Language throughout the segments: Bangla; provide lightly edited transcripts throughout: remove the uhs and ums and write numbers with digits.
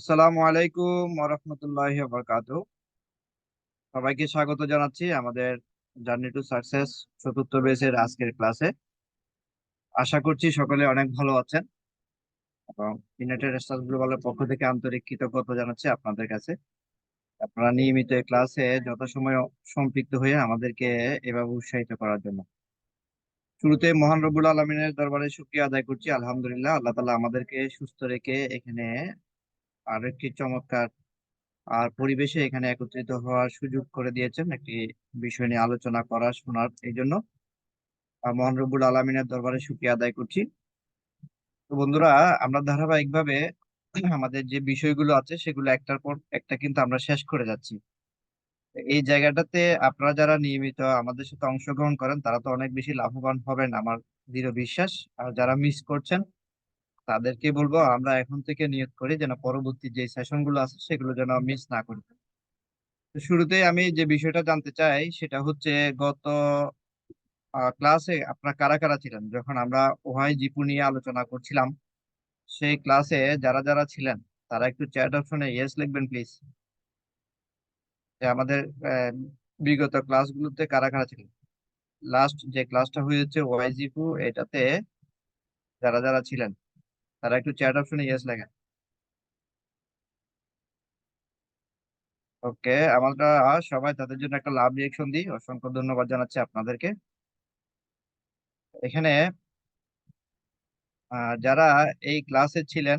আসসালামু আলাইকুম ওয়া রাহমাতুল্লাহি ওয়া বারাকাতুহু। সবাইকে স্বাগত জানাচ্ছি আমাদের জার্নি টু সাকসেস চতুর্থ বেসের আজকের ক্লাসে। আশা করছি সকলে অনেক ভালো আছেন এবং ইউনাইটেড স্টাফ গ্লোবালের পক্ষ থেকে আন্তরিক কৃতজ্ঞতা জানাচ্ছি আপনাদের কাছে। আপনারা নিয়মিত এই ক্লাসে যথাসময়ে সম্পৃক্ত হয়ে আমাদেরকে এভাবে উৎসাহিত করার জন্য। শুরুতে মহান রব্বুল আলমিনের দরবারে শুকরিয়া আদায় করছি। আলহামদুলিল্লাহ, আল্লাহ তাআলা আমাদেরকে সুস্থ রেখে এখানে আরো একটি চমৎকার আর পরিবেশে এখানে একত্রিত হওয়ার সুযোগ করে দিয়েছেন একটি বিষয় নিয়ে আলোচনা করা শোনার। এই জন্য মহান রব্বুল আলমিনের দরবারে শুকরিয়া আদায় করছি। তো বন্ধুরা, আমরা ধারাবাহিকভাবে আমাদের যে বিষয়গুলো আছে সেগুলো একটার পর একটা কিন্তু আমরা শেষ করে যাচ্ছি। এই জায়গাটাতে আপনারা যারা নিয়মিত আমাদের সাথে অংশগ্রহণ করেন তারা তো অনেক বেশি লাভবান হবেন আমার দৃঢ় বিশ্বাস। আর যারা মিস করছেন তাদেরকে বলবো আমরা এখন থেকে নিয়ত করি যেন পরবর্তী যে সেশন গুলো আছে সেগুলো যেন মিস না করি। তো শুরুতেই আমি যে বিষয়টা জানতে চাই সেটা হচ্ছে গত ক্লাসে আপনারা কারা কারা ছিলেন যখন আমরা ওহাই জিপু নিয়ে আলোচনা করছিলাম। সেই ক্লাসে যারা যারা ছিলেন তারা একটু চ্যাট অপশনে ইয়েস লিখবেন প্লিজ, যে আমাদের আহ, বিগত ক্লাসগুলোতে কারা কারা ছিলেন। লাস্ট যে ক্লাসটা হয়েছে ওহাই জিপু, এটাতে যারা যারা ছিলেন তারা একটু চ্যাট অপশনে ইয়েস লেখেন। ওকে, আমরা সবাই তাদের জন্য একটা লাভ রিয়েকশন দিই। অসংখ্য ধন্যবাদ জানাচ্ছি আপনাদেরকে। এখানে যারা এই ক্লাসে ছিলেন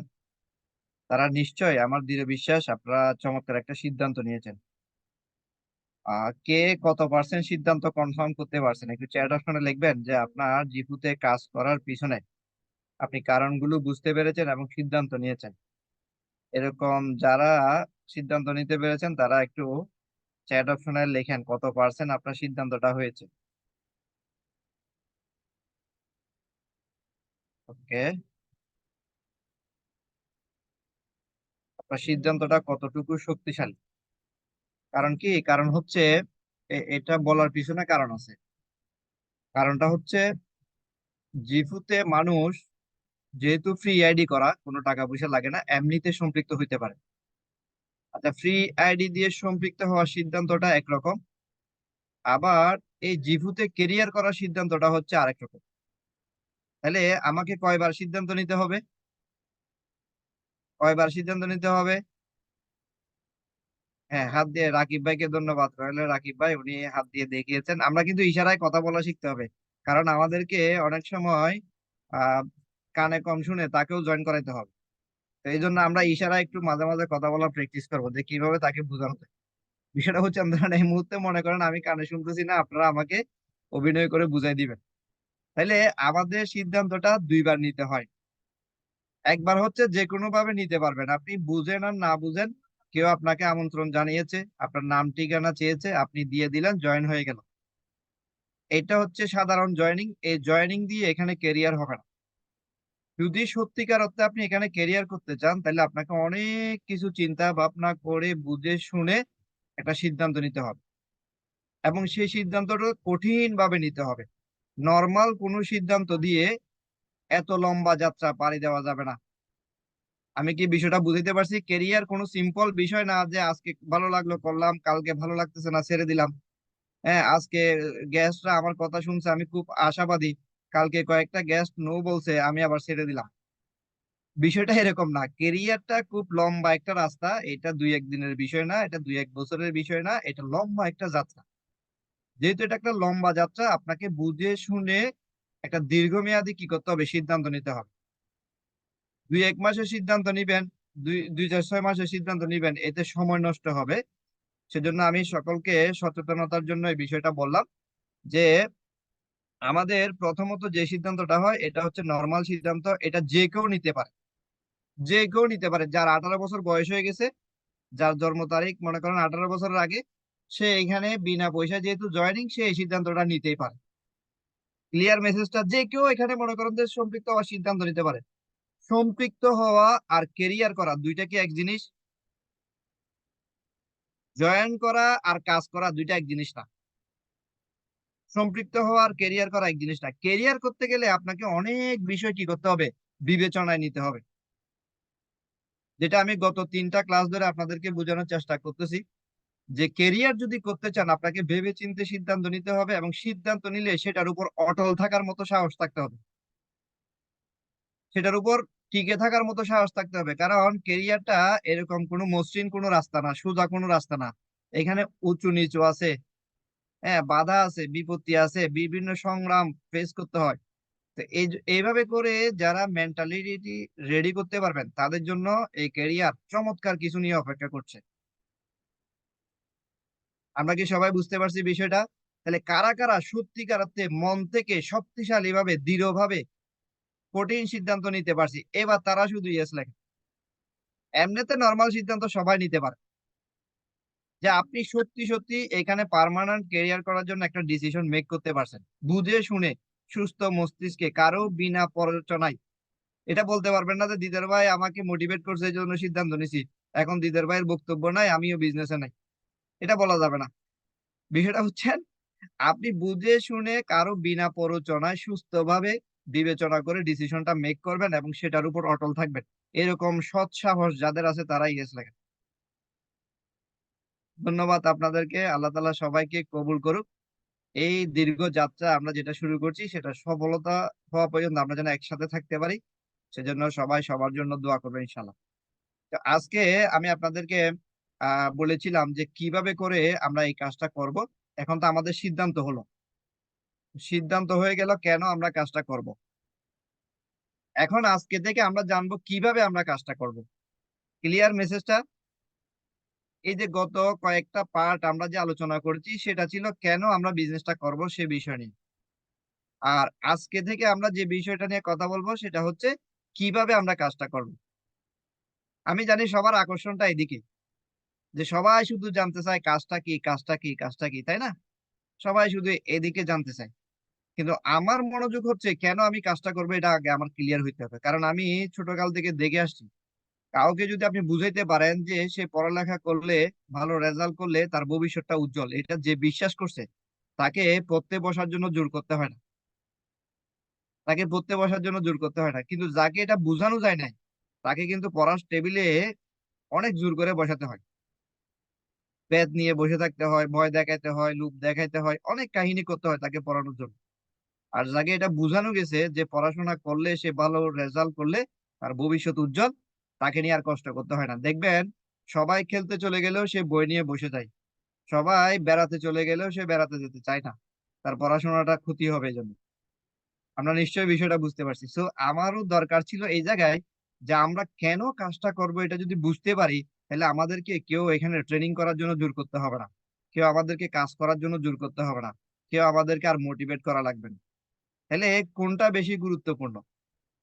তারা নিশ্চয়ই, আমার দৃঢ় বিশ্বাস, আপনারা চমৎকার একটা সিদ্ধান্ত নিয়েছেন। কে কত পার্সেন্ট সিদ্ধান্ত কনফার্ম করতে পারছেন একটু চ্যাট অপশনে লিখবেন, যে আপনার জিপুতে কাজ করার পিছনে আপনি কারণগুলো বুঝতে পেরেছেন এবং সিদ্ধান্ত নিয়েছেন। এরকম যারা সিদ্ধান্ত নিতে পেরেছেন তারা একটু চ্যাট অপশনে লেখেন কত পার্সেন্ট আপনার সিদ্ধান্তটা হয়েছে। ওকে, আপনার সিদ্ধান্তটা কতটুকু শক্তিশালী? কারণ কি, কারণ হচ্ছে এটা বলার পিছনে কারণ আছে। কারণটা হচ্ছে জিফুতে মানুষ যেহেতু ফ্রি আইডি করা, কোনো টাকা পয়সা লাগে না, এমনিতে সম্পৃক্ত হইতে পারে। আচ্ছা, ফ্রি আইডি দিয়ে সম্পৃক্ত হওয়ার সিদ্ধান্তটা একরকম, আবার এই জিভুতে কেরিয়ার করার সিদ্ধান্তটা হচ্ছে আরেক রকম। তাহলে আমাকে কয়বার সিদ্ধান্ত নিতে হবে? কয়বার সিদ্ধান্ত নিতে হবে? হ্যাঁ, হাত দিয়ে রাকিব ভাইকে ধন্যবাদ রইল। রাকিব ভাই উনি হাত দিয়ে দেখিয়েছেন। আমরা কিন্তু ইশারায় কথা বলা শিখতে হবে, কারণ আমাদেরকে অনেক সময় আহ কানে কম শুনে তাকেও জয়েন করাইতে হবে। তো এই জন্য আমরা ইশারায় একটু মাঝে মাঝে কথা বলা প্র্যাকটিস করবো, যে কিভাবে তাকে বোঝানো যায়। বিষয়টা হচ্ছে, আপনারা এই মুহূর্তে মনে করেন আমি কানে শুনতেছি না, আপনারা আমাকে অভিনয় করে বুঝাই দিবেন। তাইলে আমাদের সিদ্ধান্তটা দুইবার নিতে হয়। একবার হচ্ছে যে কোনো ভাবে নিতে পারবেন, আপনি বুঝেন আর না বুঝেন। কেউ আপনাকে আমন্ত্রণ জানিয়েছে, আপনার নাম ঠিকানা চেয়েছে, আপনি দিয়ে দিলেন, জয়েন হয়ে গেল। এটা হচ্ছে সাধারণ জয়েনিং। এই জয়েনিং দিয়ে এখানে কেরিয়ার হবে না। যদি সত্যিকার অর্থে আপনি এখানে কেরিয়ার করতে চান তাহলে আপনাকে অনেক কিছু চিন্তা ভাবনা করে বুঝে শুনে একটা সিদ্ধান্ত নিতে হবে, এবং সেই সিদ্ধান্তটা কঠিন ভাবে নিতে হবে। নর্মাল কোনো সিদ্ধান্ত দিয়ে এত লম্বা যাত্রা পাড়ি দেওয়া যাবে না। আমি কি বিষয়টা বুঝতে পারছি? কেরিয়ার কোনো সিম্পল বিষয় না যে আজকে ভালো লাগলো করলাম, কালকে ভালো লাগতেছে না ছেড়ে দিলাম। হ্যাঁ, আজকে গেস্টরা আমার কথা শুনছে, আমি খুব আশাবাদী, কালকে কয়েকটা গেস্ট নো বলছে, আমি আবার ছেড়ে দিলাম। বিষয়টা এরকম না। কেরিয়ারটা খুব লম্বা একটা রাস্তা। এটা দুই এক দিনের বিষয় না, এটা দুই এক বছরের বিষয় না, এটা লম্বা একটা যাত্রা। যেহেতু এটা একটা লম্বা যাত্রা, আপনাকে বুঝে শুনে একটা দীর্ঘমেয়াদী কি করতে হবে, সিদ্ধান্ত নিতে হবে। দুই এক মাসের সিদ্ধান্ত নিবেন, দুই দুই চার ছয় মাসের সিদ্ধান্ত নিবেন, এতে সময় নষ্ট হবে। সেজন্য আমি সকলকে সচেতনতার জন্য এই বিষয়টা বললাম, যে আমাদের প্রথমত যে সিদ্ধান্তটা হয় এটা হচ্ছে নর্মাল সিদ্ধান্ত। এটা যে কেউ নিতে পারে, যে কেউ নিতে পারে। যার 18 বছর বয়স হয়ে গেছে, যার জন্ম তারিখ মনে করেন 18 বছরের আগে, সে এখানে বিনা পয়সা যেহেতু জয়েনিং, সে এই সিদ্ধান্তটা নিতেই পারে। ক্লিয়ার মেসেজটা? যে কেউ এখানে মনে করেন যে সম্পৃক্ত হওয়ার সিদ্ধান্ত নিতে পারে। সম্পৃক্ত হওয়া আর কেরিয়ার করা দুইটা কি এক জিনিস? জয়েন করা আর কাজ করা দুইটা এক জিনিস না। সম্পৃক্ত হওয়া আর কেরিয়ার করা এক জিনিস না। কেরিয়ার করতে গেলে আপনাকে অনেক বিষয় কি করতে হবে, বিবেচনায় নিতে হবে। যেটা আমি গত 3টা ক্লাস ধরে আপনাদেরকে বোঝানোর চেষ্টা করতেছি, যে কেরিয়ার যদি করতে চান আপনাকে ভেবে চিন্তে সিদ্ধান্ত নিতে হবে, এবং সিদ্ধান্ত নিলে সেটার উপর অটল থাকার মতো সাহস থাকতে হবে, সেটার উপর টিকে থাকার মতো সাহস থাকতে হবে। কারণ কেরিয়ারটা এরকম কোনো মসৃণ কোনো রাস্তা না, সোজা কোনো রাস্তা না। এখানে উঁচু নিচু আছে, হ্যাঁ, বাধা আছে, বিপত্তি আছে, বিভিন্ন সংগ্রাম ফেস করতে হয়। তো এইভাবে করে যারা মেন্টালিটি রেডি করতে পারবেন তাদের জন্য এই ক্যারিয়ার চমৎকার কিছু নিয়ে অপেক্ষা করছে। আমরা কি সবাই বুঝতে পারছি বিষয়টা? তাহলে কারা কারা সত্যিকার অর্থে মন থেকে শক্তিশালী ভাবে দৃঢ়ভাবে কঠিন সিদ্ধান্ত নিতে পারছি, এবার তারা শুধু ইয়েস লেখেন। এমনিতে নরমাল সিদ্ধান্ত সবাই নিতে পারে, যে আপনি সত্যি সত্যি এখানে পার্মানেন্ট ক্যারিয়ার করার জন্য একটা ডিসিশন মেক করতে পারছেন, বুঝে শুনে, সুস্থ মস্তিষ্কে, কারো বিনা প্ররোচনায়। এটা বলতে পারবেন না যে দিদার ভাই আমাকে মোটিভেট করছে এই জন্য সিদ্ধান্ত নিছি, এখন দিদার ভাইয়ের বক্তব্য নাই, আমিও বিজনেসে নাই। এটা বলা যাবে না। বিষয়টা হচ্ছে আপনি বুঝে শুনে কারো বিনা প্ররোচনায় সুস্থভাবে বিবেচনা করে ডিসিশনটা মেক করবেন এবং সেটার উপর অটল থাকবেন। এরকম সৎ সাহস যাদের আছে তারাই ইয়েস লেখেন। ধন্যবাদ আপনাদেরকে। আল্লাহ তাআলা সবাইকে কবুল করুক। এই দীর্ঘ যাত্রা আমরা যেটা শুরু করছি সেটা সফলতা হওয়া পর্যন্ত আমরা যেন একসাথে থাকতে পারি, সেজন্য সবাই সবার জন্য দোয়া করবেন ইনশাআল্লাহ। তো আজকে আমি আপনাদেরকে বলেছিলাম যে কিভাবে করে আমরা এই কাজটা করব। এখন তো আমাদের সিদ্ধান্ত হলো। সিদ্ধান্ত হয়ে গেল কেন আমরা কাজটা করব। এখন আজকে থেকে আমরা জানবো কিভাবে আমরা কাজটা করব। ক্লিয়ার মেসেজটা? এই যে গত কয়েকটা পার্ট আমরা যে আলোচনা করেছি সেটা ছিল কেন আমরা বিজনেসটা করব সে বিষয় নিয়ে। আর আজকে থেকে আমরা যে বিষয়টা নিয়ে কথা বলবো সেটা হচ্ছে কিভাবে আমরা কাজটা করব। আমি জানি সবার আকর্ষণটা এদিকে, যে সবাই শুধু জানতে চায় কাজটা কি, কাজটা কি, কাজটা কি, তাই না? সবাই শুধু এদিকে জানতে চায়। কিন্তু আমার মনোযোগ হচ্ছে কেন আমি কাজটা করবো এটা আগে আমার ক্লিয়ার হইতে হবে। কারণ আমি ছোটকাল থেকে দেখে আসছি। কাউকে যদি আপনি বুঝাইতে পারেন যে সে পড়ালেখা করলে, ভালো রেজাল্ট করলে তার ভবিষ্যৎটা উজ্জ্বল, এটা যে বিশ্বাস করছে তাকে পড়তে বসার জন্য জোর করতে হয় না। তাকে পড়তে বসার জন্য জোর করতে হয় না। কিন্তু যাকে এটা বুঝানো যায় নাই তাকে কিন্তু পড়ার টেবিলে অনেক জোর করে বসাতে হয়। পেদ নিয়ে বসে থাকতে হয়, ভয় দেখাইতে হয়, লোভ দেখাইতে হয়, অনেক কাহিনী করতে হয় তাকে পড়ানোর জন্য। আর যাকে এটা বুঝানো গেছে যে পড়াশোনা করলে সে ভালো রেজাল্ট করলে তার ভবিষ্যৎ উজ্জ্বল, তাকে নিয়ে আর কষ্ট করতে হয় না। দেখবেন সবাই খেলতে চলে গেলেও সে বই নিয়ে বসে যায়, সবাই বেড়াতে চলে গেলেও সে বেড়াতে যেতে চায় না, তার পড়াশোনাটা ক্ষতি হবে এই জন্য। আমরা নিশ্চয়ই বিষয়টা বুঝতে পারছি। সো আমারও দরকার ছিল এই জায়গায় যে আমরা কেন কাজটা করব এটা যদি বুঝতে পারি, তাহলে আমাদেরকে কেউ এখানে ট্রেনিং করার জন্য জোর করতে হবে না, কেউ আমাদেরকে কাজ করার জন্য জোর করতে হবে না, কেউ আমাদেরকে আর মোটিভেট করা লাগবে না। তাহলে কোনটা বেশি গুরুত্বপূর্ণ?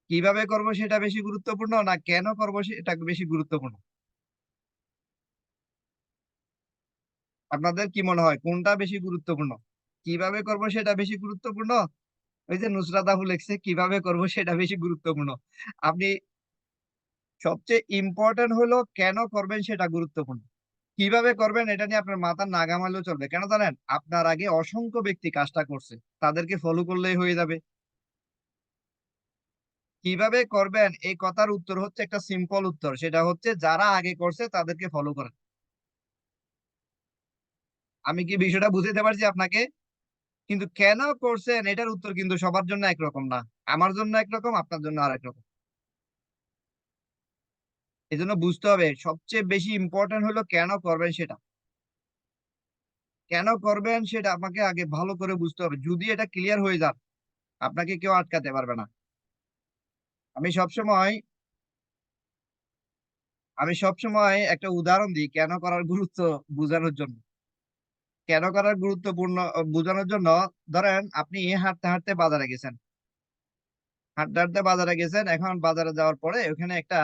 কিভাবে করব সেটা বেশি গুরুত্বপূর্ণ, না কেন করব সেটা বেশি গুরুত্বপূর্ণ? আপনাদের কি মনে হয় কোনটা বেশি গুরুত্বপূর্ণ? কিভাবে করব সেটা বেশি গুরুত্বপূর্ণ? ওই যে নুসরাত আপু লিখছে কিভাবে করব সেটা বেশি গুরুত্বপূর্ণ। আপনি সবচেয়ে ইম্পর্টেন্ট হলো কেন করবেন সেটা গুরুত্বপূর্ণ। কিভাবে করবেন এটা নিয়ে আপনার মাথা না ঘামালেও চলবে। কেন জানেন? আপনার আগে অসংখ্য ব্যক্তি কাজটা করছে। তাদেরকে ফলো করলেই হয়ে যাবে। কিভাবে করবেন এই কথার উত্তর হচ্ছে একটা সিম্পল উত্তর। সেটা হচ্ছে যারা আগে করছে তাদেরকে ফলো করেন। আমি কি বিষয়টা বুঝাতে পারছি আপনাকে? কিন্তু কেন করছেন এটার উত্তর কিন্তু সবার জন্য একরকম না। আমার জন্য একরকম, আপনার জন্য আরেক রকম। এজন্য বুঝতে হবে সবচেয়ে বেশি ইম্পর্টেন্ট হলো কেন করবেন সেটা। কেন করবেন সেটা আমাকে আগে ভালো করে বুঝতে হবে। যদি এটা ক্লিয়ার হয়ে যান, আপনাকে কেউ আটকাতে পারবে না। আমি সবসময় আমি সবসময় একটা উদাহরণ দিই কেন করার গুরুত্ব বুঝানোর জন্য। কেন করার গুরুত্বপূর্ণ বুঝানোর জন্য, ধরেন আপনি হাঁটতে হাঁটতে বাজারে গেছেন। হাঁটতে হাঁটতে বাজারে গেছেন। এখন বাজারে যাওয়ার পরে ওখানে একটা,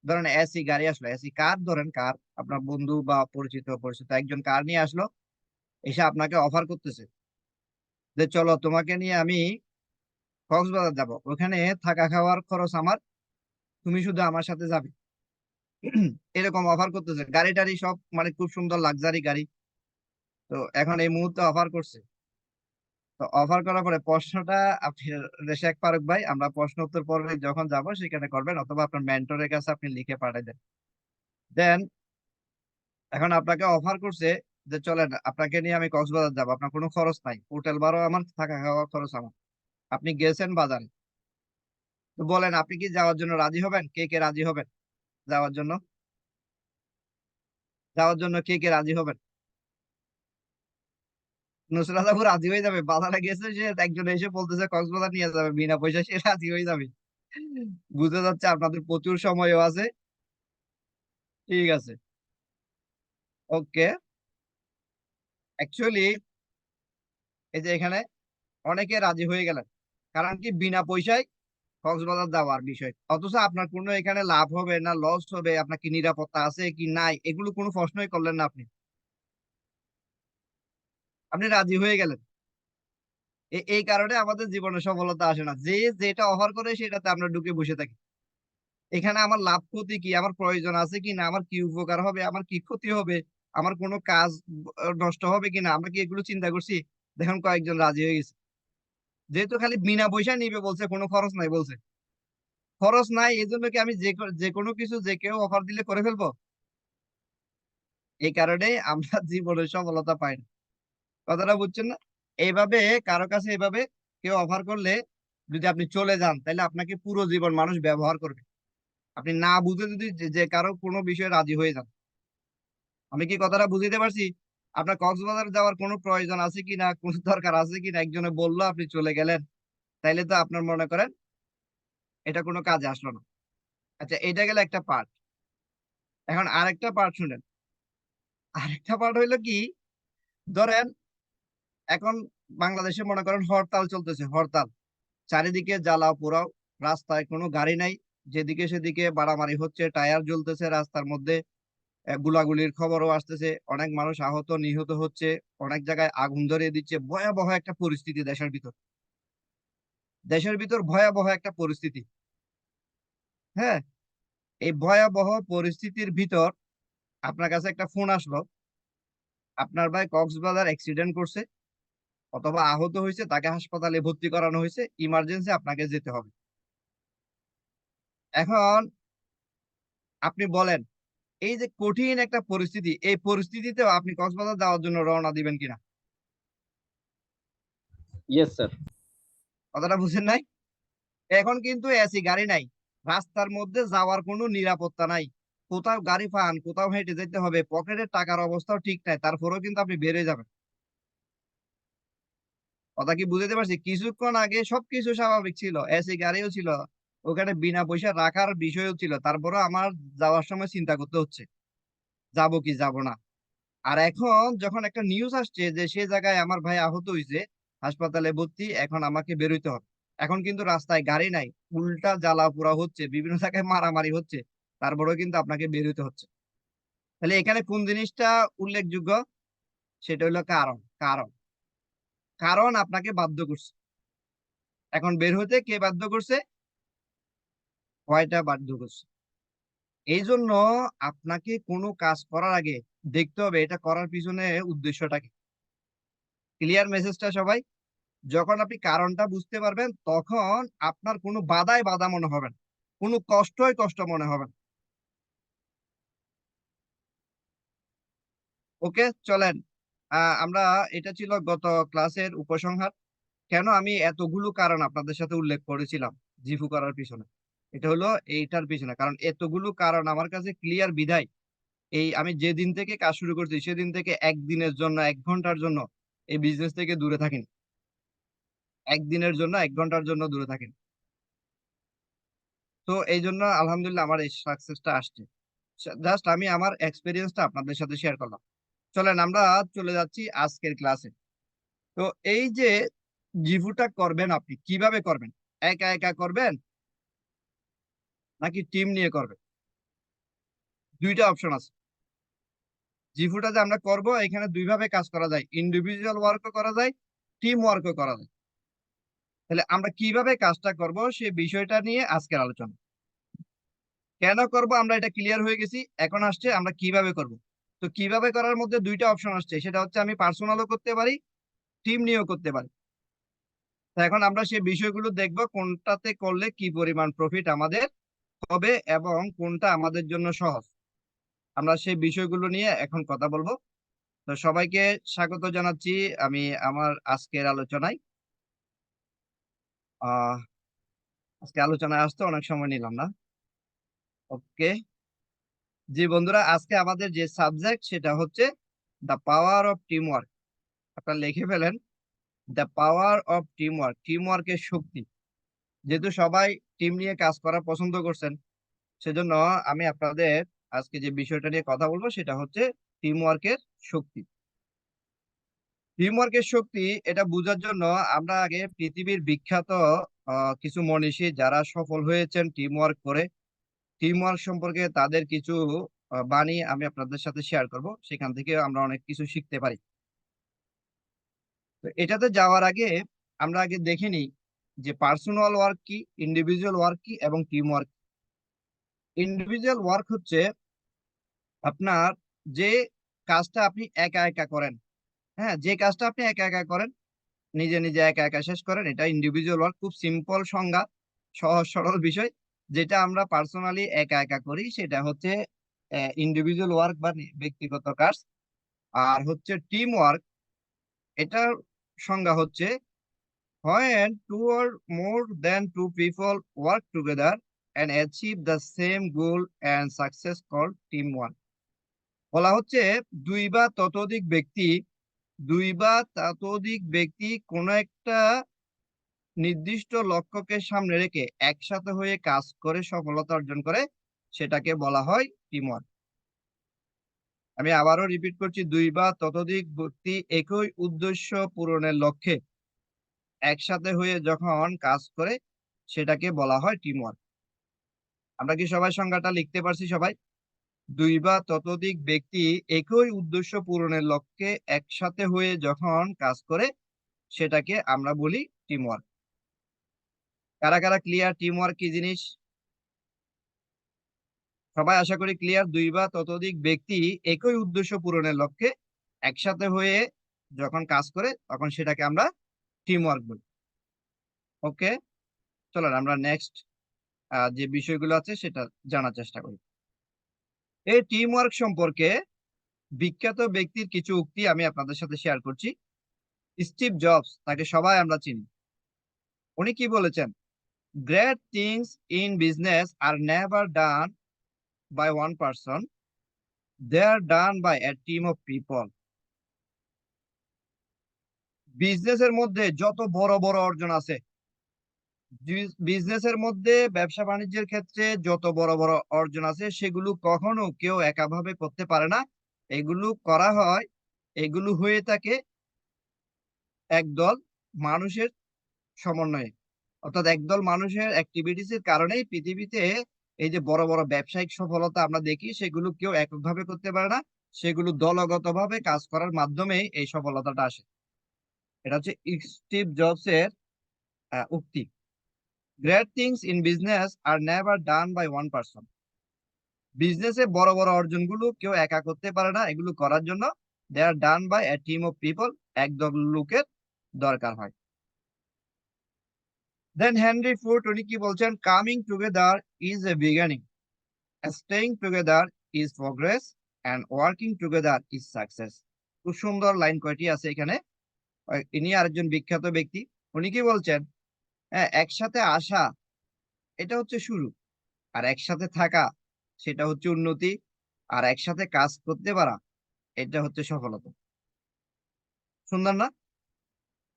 ধরেন এসি গাড়ি আসলো, এসি কার, ধরেন কার, আপনার বন্ধু বা পরিচিত পরিচিত একজন কার নিয়ে আসলো, এসে আপনাকে অফার করতেছে যে চলো তোমাকে নিয়ে আমি কক্সবাজার যাব, ওখানে থাকা খাওয়ার খরচ আমার, তুমি শুধু আমার সাথে যাবে। এরকম অফার করতেছে, গাড়ি টাড়ি সব মানে খুব সুন্দর লাক্সারি গাড়ি। তো এখন এই মুহূর্তে অফার করছে। তো অফার করার পরে প্রশ্নটা আপনি রেশাক ফারুক ভাই, আমরা প্রশ্ন উত্তর পর্বে যখন যাব সেখানে করবেন, অথবা আপনার মেন্টরের কাছে আপনি লিখে পাঠিয়ে দেন। দেন এখন আপনাকে অফার করছে যে চলেন আপনাকে নিয়ে আমি কক্সবাজার যাবো, আপনার কোনো খরচ নাই, হোটেল ভাড়া আমার, থাকা খাওয়া খরচ আমার। আপনি গেছেন বাজারে, তো বলেন আপনি কি যাওয়ার জন্য রাজি হবেন? কে কে রাজি হবেন যাওয়ার জন্য? যাওয়ার জন্য কে কে রাজি হবেন? নুসরাত আপু রাজি হয়ে যাবে? বাজারে গেছে সে, একজন এসে বলতেছে কক্সবাজার নিয়ে যাবে বিনা পয়সা, সে রাজি হয়ে যাবে? বুঝতে যাচ্ছে আপনাদের প্রচুর সময়ও আছে। ঠিক আছে, ওকে। অ্যাকচুয়ালি এই যে এখানে অনেকে রাজি হয়ে গেলেন, কারণ কি বিনা পয়সায় কক্সবাজার যাওয়ার বিষয়, অথচ আপনার কোনো এখানে লাভ হবে না লস হবে, আপনার কি নিরাপত্তা আছে কি নাই, এগুলো কোনো প্রশ্নই করলেন না আপনি, আপনি রাজি হয়ে গেলেন। এই কারণে আমাদের জীবনে সফলতা আসে না, যে যেটা অফার করে সেটাতে আমরা ঢুকে বসে থাকি। এখানে আমার লাভ ক্ষতি কি, আমার প্রয়োজন আছে কি না, আমার কি উপকার হবে, আমার কি ক্ষতি হবে, আমার কোনো কাজ নষ্ট হবে কিনা, আমরা কি এগুলো চিন্তা করছি? দেখুন কয়েকজন রাজি হয়ে গেছে, যেহেতু খালি বিনা পয়সা নিবে বলছে, কোনো খরচ নাই বলছে। খরচ নাই এই জন্য কি আমি যে কোনো কিছু যে কেউ অফার দিলে করে ফেলবো? এই কারণে আমরা জীবনে সফলতা পাই না। কথাটা বুঝছেন না? এইভাবে কারো কাছে এভাবে কেউ অফার করলে যদি আপনি চলে যান, তাহলে আপনাকে পুরো জীবন মানুষ ব্যবহার করবে। আপনি না বুঝে যদি যে কারো কোনো বিষয়ে রাজি হয়ে যান। আমি কি কথাটা বুঝতে পারছি? আপনার কক্সবাজার যাওয়ার কোনো প্রয়োজন আছে কিনা, কোন দরকার আছে কিনা, একজনে বললো আপনি চলে গেলেন, তাইলে তো আপনার মনে করেন এটা কোনো কাজে আসলো না। আচ্ছা, এটা গেল একটা পার্ট। এখন আরেকটা পার্ট শুনেন। আরেকটা পার্ট হইলো কি, ধরেন এখন বাংলাদেশে মনে করেন হরতাল চলতেছে, হরতাল, চারিদিকে জ্বালাও পোড়াও, রাস্তায় কোনো গাড়ি নাই, যেদিকে সেদিকে মারামারি হচ্ছে, টায়ার জ্বলতেছে রাস্তার মধ্যে, গুলাগুলির খবরও আসতেছে, অনেক মানুষ আহত নিহত হচ্ছে, অনেক জায়গায় আগুন ধরিয়ে দিচ্ছে, ভয়াবহ একটা পরিস্থিতি দেশের ভিতর, দেশের ভিতর ভয়াবহ একটা পরিস্থিতি। হ্যাঁ, এই ভয়াবহ পরিস্থিতির ভিতর আপনার কাছে একটা ফোন আসলো, আপনার ভাই কক্সবাজার অ্যাক্সিডেন্ট করছে অথবা আহত হয়েছে, তাকে হাসপাতালে ভর্তি করানো হয়েছে, ইমার্জেন্সি আপনাকে যেতে হবে। এখন আপনি বলেন, এই যে কঠিন একটা পরিস্থিতি, এই পরিস্থিতিতেও আপনি কক্সবাজার যাওয়ার জন্য রওনা দিবেন কিনা? Yes sir. কথাটা বুঝেন নাই? এখন কিন্তু এসি গাড়ি নাই, রাস্তার মধ্যে যাওয়ার কোনো নিরাপত্তা নাই, কোথাও গাড়ি পান, কোথাও হেঁটে যেতে হবে, পকেটের টাকার অবস্থাও ঠিক নাই, তারপরেও কিন্তু আপনি বেরিয়ে যাবেন। কথা কি বুঝতে পারছি? কিছুক্ষণ আগে সবকিছু স্বাভাবিক ছিল, এসি গাড়িও ছিল, ওখানে বিনা পয়সা রাখার বিষয়ও ছিল, তারপরেও আমার যাওয়ার সময় চিন্তা করতে হচ্ছে যাবো কি যাবো না। আর এখন যখন একটা নিউজ আসছে যে সে জায়গায় আমার ভাই আহত হয়েছে, হাসপাতালে ভর্তি, এখন আমাকে বেরোইতে হবে, এখন কিন্তু রাস্তায় গাড়ি নাই, উল্টা জ্বালা পোড়া হচ্ছে, বিভিন্ন জায়গায় মারামারি হচ্ছে, তারপরেও কিন্তু আপনাকে বেরোইতে হচ্ছে। তাহলে এখানে কোন জিনিসটা উল্লেখযোগ্য? সেটা হলো কারণ, কারণ, কারণ আপনাকে বাধ্য করছে। এখন বের হতে কে বাধ্য করছে? কয়টা বাধ্য করছে? এই জন্য আপনাকে কোনো কাজ করার আগে দেখতে হবে এটা করার পিছনে উদ্দেশ্যটা কি। ক্লিয়ার মেসেজটা সবাই? যখন আপনি কারণটা বুঝতে পারবেন, তখন আপনার কোনো বাধাই বাধা মনে হবে না, কোনো কষ্টই কষ্ট মনে হবে না। ওকে, চলেন। আমরা, এটা ছিল গত ক্লাসের উপসংহার। কেন আমি এতগুলো কারণ আপনাদের সাথে উল্লেখ করেছিলাম জিফু করার পিছনে, এটা হলো এইটার পিছনে, কারণ এতগুলো কারণ আমার কাছে ক্লিয়ার বিধায় এই আমি যেদিন থেকে কাজ শুরু করছি সেদিন থেকে একদিনের জন্য, 1 ঘন্টার জন্য এই বিজনেস থেকে দূরে থাকেন, একদিনের জন্য 1 ঘন্টার জন্য দূরে থাকেন। তো এই জন্য আলহামদুলিল্লাহ আমার এই সাকসেসটা আসছে। জাস্ট আমি আমার এক্সপিরিয়েন্সটা আপনাদের সাথে শেয়ার করলাম। চলেন আমরা চলে যাচ্ছি আজকের ক্লাসে। তো এই যে জিভুটা করবেন আপনি কিভাবে করবেন? একা একা করবেন নাকি টিম নিয়ে করবেন? দুইটা অপশন আছে। জিভুটা যে আমরা করব, এখানে দুইভাবে কাজ করা যায়, ইন্ডিভিজুয়াল ওয়ার্কও করা যায়, টিম ওয়ার্কও করা যায়। তাহলে আমরা কিভাবে কাজটা করব সেই বিষয়টা নিয়ে আজকের আলোচনা। কেন করব আমরা এটা ক্লিয়ার হয়ে গেছি, এখন আসছে আমরা কিভাবে করব। তো কিভাবে করার মধ্যে দুইটা অপশন আসছে, সেটা হচ্ছে আমি পার্সোনালও করতে পারি, টিম নিয়েও করতে পারি। তো এখন আমরা সেই বিষয়গুলো দেখব, কোনটাতে করলে কি পরিমাণ প্রফিট আমাদের হবে এবং কোনটা আমাদের জন্য সহজ। আমরা সেই বিষয়গুলো নিয়ে এখন কথা বলবো। তো সবাইকে স্বাগত জানাচ্ছি আমি আমার আজকের আলোচনায়। আহ আজকে আলোচনায় আসতে অনেক সময় নিলাম না। ওকে, জি বন্ধুরা, আজকে আমাদের যে সাবজেক্ট সেটা হচ্ছে the power of team work. আপনারা লিখে ফেলেন, the power of team work, team ওয়ার্কের শক্তি। যেহেতু সবাই টিম নিয়ে কাজ করা পছন্দ করছেন, সেজন্য আমি আপনাদের আজকে যে বিষয়টা নিয়ে কথা বলবো সেটা হচ্ছে টিম ওয়ার্কের শক্তি। টিম ওয়ার্কের শক্তি এটা বোঝার জন্য আমরা আগে পৃথিবীর বিখ্যাত কিছু মনীষী যারা সফল হয়েছেন টিম ওয়ার্ক করে, টিম ওয়ার্ক সম্পর্কে তাদের কিছু বাণী আমি আপনাদের সাথে শেয়ার করব, সেখান থেকে আমরা অনেক কিছু শিখতে পারি। তো এটাতে যাওয়ার আগে আমরা আগে দেখে নিই যে পার্সোনাল ওয়ার্ক কি, ইন্ডিভিজুয়াল ওয়ার্ক কি এবং টিম ওয়ার্ক। ইন্ডিভিজুয়াল ওয়ার্ক হচ্ছে আপনার যে কাজটা আপনি একা একা করেন। হ্যাঁ, যে কাজটা আপনি একা একা করেন, নিজে নিজে একা একা শেষ করেন, এটা ইন্ডিভিজুয়াল ওয়ার্ক। খুব সিম্পল সংজ্ঞা, সহজ সরল বিষয়। যেটা আমরা পার্সোনালি একা একা করি সেটা হচ্ছে ইন্ডিভিজুয়াল ওয়ার্ক বা ব্যক্তিগত কাজ। আর হচ্ছে টিম ওয়ার্ক, এটার সংজ্ঞা হচ্ছে when two or more than two people work together and achieve the same goal and success called teamwork। বলা হচ্ছে দুই বা ততোধিক ব্যক্তি, দুই বা ততোধিক ব্যক্তি কোনো একটা নির্দিষ্ট লক্ষ্যকে সামনে রেখে একসাথে হয়ে কাজ করে সফলতা অর্জন করে, সেটাকে বলা হয় টিমওয়ার্ক। আমি আবারও রিপিট করছি, দুই বা ততোধিক ব্যক্তি একই উদ্দেশ্য পূরণের লক্ষ্যে একসাথে হয়ে যখন কাজ করে সেটাকে বলা হয় টিমওয়ার্ক। আমরা কি সবাই সংজ্ঞাটা লিখতে পারছি সবাই? দুই বা ততোধিক ব্যক্তি একই উদ্দেশ্য পূরণের লক্ষ্যে একসাথে হয়ে যখন কাজ করে সেটাকে আমরা বলি টিমওয়ার্ক। কারা কারা ক্লিয়ার টিমওয়ার্ক কি জিনিস? সবাই আশা করি ক্লিয়ার। দুই বা ততোধিক ব্যক্তি একই উদ্দেশ্য পূরণের লক্ষ্যে একসাথে হয়ে যখন কাজ করে তখন সেটাকে আমরা টিম ওয়ার্ক বলি। ওকে, চলেন আমরা নেক্সট যে বিষয়গুলো আছে সেটা জানার চেষ্টা করি। এই টিম ওয়ার্ক সম্পর্কে বিখ্যাত ব্যক্তির কিছু উক্তি আমি আপনাদের সাথে শেয়ার করছি। স্টিভ জবস, তাকে সবাই আমরা চিনি। উনি কি বলেছেন? Great things in business are never done by one person, they are done by a team of people. বিজনেসের মধ্যে যত বড় বড় অর্জন আছে, বিজনেসের মধ্যে ব্যবসা বাণিজ্যের ক্ষেত্রে যত বড় বড় অর্জন আছে, সেগুলো কখনো কেউ একাভাবে করতে পারে না। এগুলো করা হয়, এগুলো হয়ে থাকে একদল মানুষের সমন্বয়ে। অর্থাৎ একদল মানুষের অ্যাক্টিভিটিস এর কারণেই পৃথিবীতে এই যে বড় বড় ব্যবসায়িক সফলতা আমরা দেখি, সেগুলো কেউ এককভাবে করতে পারে না। সেগুলো দলগতভাবে কাজ করার মাধ্যমে এই সফলতাটা আসে। এটা হচ্ছে স্টিভ জবস এর উক্তি। Great things in business are never done by one person. বিজনেসে বড় বড় অর্জনগুলো কেউ একা করতে পারে না, এগুলো করার জন্য they are done by a team of people, একদল লোকের দরকার হয়। দেন হেনরি ফোর্ড উনি কি বলছেন? Coming together is a beginning, staying together is progress, and working together is success. খুব সুন্দর লাইন কয়টি আছে এখানে। ইনি আরেকজন বিখ্যাত ব্যক্তি। উনি কি বলছেন? হ্যাঁ, একসাথে আসা এটা হচ্ছে শুরু, আর একসাথে থাকা সেটা হচ্ছে উন্নতি, আর একসাথে কাজ করতে পারা এটা হচ্ছে সফলতা। সুন্দর না?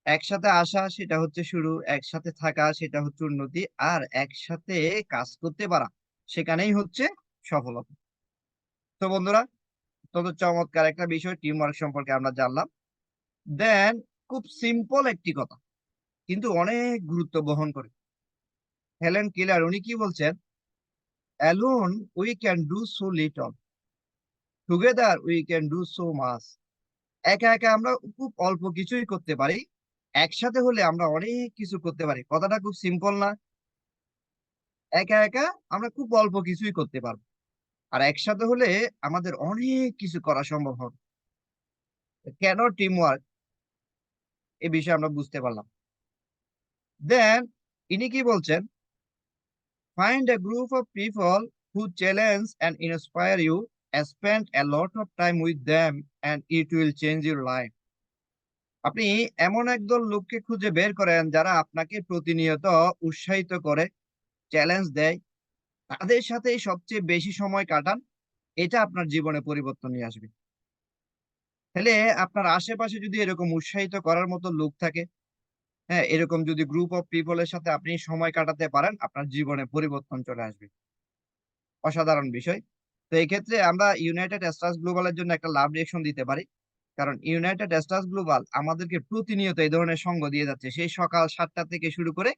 একসাথে আসা সেটা হচ্ছে শুরু, একসাথে থাকা সেটা হচ্ছে উন্নতি, আর একসাথে কাজ করতে পারা সেখানেই হচ্ছে সফলতা। তো বন্ধুরা, তত চমৎকার একটা বিষয় টিম ওয়ার্ক সম্পর্কে আমরা জানলাম। দেন খুব সিম্পল একটি কথা কিন্তু অনেক গুরুত্ব বহন করে। হেলেন কেলার উনি কি বলছেন? Alone we can do so little, together we can do so much. একা একা আমরা খুব অল্প কিছুই করতে পারি, একসাথে হলে আমরা অনেক কিছু করতে পারি। কথাটা খুব সিম্পল না? একা একা আমরা খুব অল্প কিছুই করতে পারবো, আর একসাথে হলে আমাদের অনেক কিছু করা সম্ভব হবে। কেন টিম ওয়ার্ক, এই বিষয়ে আমরা বুঝতে পারলাম। দেন ইনি কি বলছেন, find a group of people who challenge and inspire you, spend a lot of time with them and it will change your life. আপনি এমন একদল লোককে খুঁজে বের করেন যারা আপনাকে প্রতিনিয়ত উৎসাহিত করে, চ্যালেঞ্জ দেয়, তাদের সাথেই সবচেয়ে বেশি সময় কাটান। এটা আপনার জীবনে পরিবর্তন নিয়ে আসবে। তাহলে আপনার আশেপাশে যদি এরকম উৎসাহিত করার মতো লোক থাকে, হ্যাঁ, এরকম যদি গ্রুপ অফ পিপল এর সাথে আপনি সময় কাটাতে পারেন, আপনার জীবনে পরিবর্তন চলে আসবে। অসাধারণ বিষয়। তো এই ক্ষেত্রে আমরা ইউনাইটেড স্টারস গ্লোবালের জন্য একটা লাভ রিঅ্যাকশন দিতে পারি। কারণ ইউনাইটেড স্টারস গ্লোবাল আমাদেরকে প্রতিনিয়ত এই ধরনের সঙ্গ দিয়ে যাচ্ছে। সেই সকাল ৭টা থেকে শুরু করে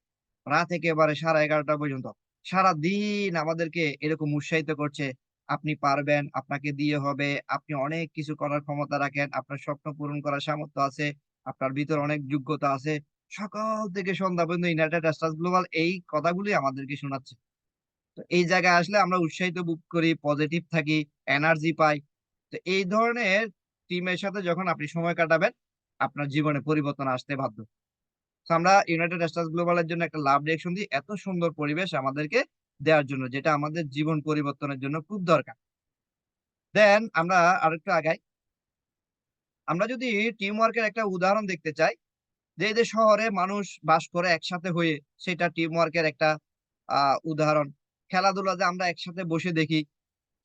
রাত একেবারে 11:30 পর্যন্ত। সারাদিন আমাদেরকে এরকম উৎসাহিত করছে। আপনি পারবেন, আপনাকে দিয়ে হবে, আপনি অনেক কিছু করার ক্ষমতা রাখেন, আপনার স্বপ্ন পূরণ করার সামর্থ্য আছে, আপনার ভিতরে অনেক যোগ্যতা আছে। সকাল থেকে সন্ধ্যা পর্যন্ত ইউনাইটেড স্টারস গ্লোবাল এই কথাগুলি আমাদেরকে শোনাচ্ছে। তো এই জায়গায় আসলে আমরা উৎসাহিত বোধ করি, পজিটিভ থাকি, এনার্জি পাই। তো এই ধরনের টিমের সাথে যখন আপনি সময় কাটাবেন, আপনার জীবনে পরিবর্তন আসতে বাধ্য। তো আমরা ইউনাইটেড স্টারস গ্লোবাল এর জন্য একটা লাভ রিঅ্যাকশন দিই। এত সুন্দর পরিবেশ আমাদেরকে দেওয়ার জন্য, যেটা আমাদের জীবন পরিবর্তনের জন্য খুব দরকার। দেন আমরা আরেকটু আগাই। আমরা যদি টিম ওয়ার্ক এর একটা উদাহরণ দেখতে চাই, যে এই যে শহরে মানুষ বাস করে একসাথে হয়ে, সেটা টিম ওয়ার্ক এর একটা আ উদাহরণ। খেলাধুলা যে আমরা একসাথে বসে দেখি,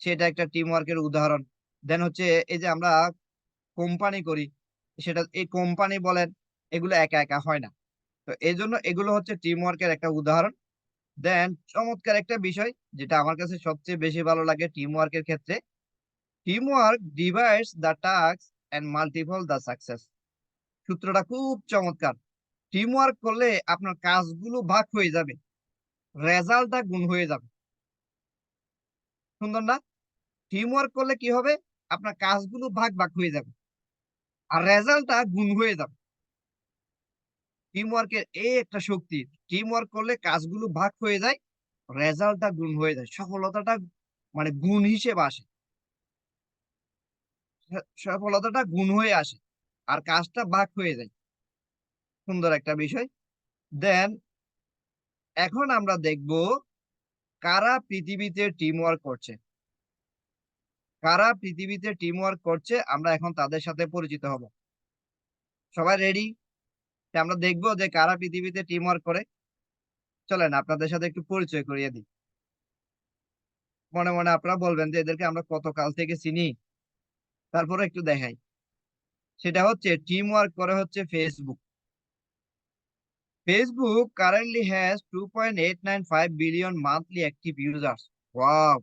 সেটা একটা টিম ওয়ার্ক এর উদাহরণ। দেন হচ্ছে এই যে আমরা কোম্পানি করি, সেটা এই কোম্পানি বলেন, এগুলো একা, একা হয় না। তো এজন্য এগুলো হচ্ছে টিম ওয়ার্ক এর একটা উদাহরণ। দেন চমৎকার একটা বিষয় যেটা আমার কাছে সবচেয়ে বেশি ভালো লাগে টিম ওয়ার্ক এর ক্ষেত্রে, team work divides the task and multiple the success. সূত্রটা খুব চমৎকার। টিম ওয়ার্ক করলে আপনার কাজগুলো ভাগ হয়ে যাবে, রেজাল্টটা গুণ হয়ে যাবে। সুন্দর না? টিম ওয়ার্ক করলে কি হবে? আপনার কাজগুলো ভাগ, ভাগ হয়ে যাবে। আর রেজাল্টটা গুণ হয়ে যাবে। টিম ওয়ার্কের এই একটা শক্তি। টিম ওয়ার্ক করলে কাজগুলো ভাগ হয়ে যায়, রেজাল্টটা গুণ হয়ে যায়। সফলতাটা মানে গুণ হিসেবে আসে। সফলতাটা গুণ হয়ে আসে। আর কাজটা ভাগ হয়ে যায়। সুন্দর একটা বিষয়। দেন এখন আমরা দেখব কারা পৃথিবীতে টিম ওয়ার্ক করছে। কারা পৃথিবীতে টিম ওয়ার্ক করছে আমরা এখন তাদের সাথে পরিচিত হব। সবাই রেডি? আমরা দেখব যে কারা পৃথিবীতে টিম ওয়ার্ক করে। চলেন আপনাদের সাথে একটু পরিচয় করিয়ে দিই। মনে, মনে আপনারা বলবেন যে এদেরকে আমরা কত কাল থেকে চিনি। তারপরে একটু দেখাই। সেটা হচ্ছে টিম ওয়ার্ক করে হচ্ছে Facebook। Facebook currently has 2.895 billion monthly active users. Wow!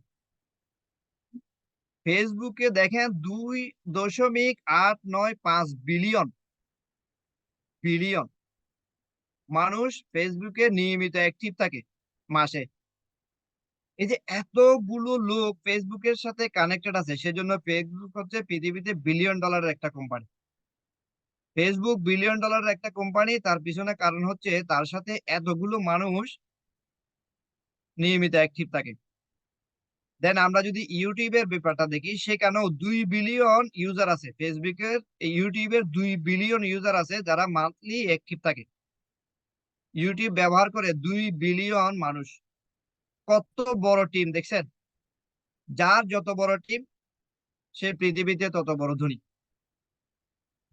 ফেসবুকে দেখেন 2.895 বিলিয়ন বিলিয়ন মানুষ ফেসবুকে নিয়মিত অ্যাক্টিভ থাকে মাসে। এই যে এতগুলো লোক ফেসবুকের সাথে কানেক্টেড আছে, সেজন্য ফেসবুক হচ্ছে পৃথিবীতে বিলিয়ন ডলারের একটা কোম্পানি। ফেসবুক বিলিয়ন ডলারের একটা কোম্পানি, তার পিছনে কারণ হচ্ছে তার সাথে এতগুলো মানুষ নিয়মিত অ্যাক্টিভ থাকে। দেন আমরা যদি ইউটিউবের ব্যাপারটা দেখি, সেখানেও ২ বিলিয়ন ইউজার আছে। ফেসবুকের ইউটিউবের ২ বিলিয়ন ইউজার আছে যারা মান্থলি অ্যাক্টিভ থাকে। ইউটিউব ব্যবহার করে ২ বিলিয়ন মানুষ। কত বড় টিম দেখছেন? যার যত বড় টিম, সে পৃথিবীতে তত বড় ধনী।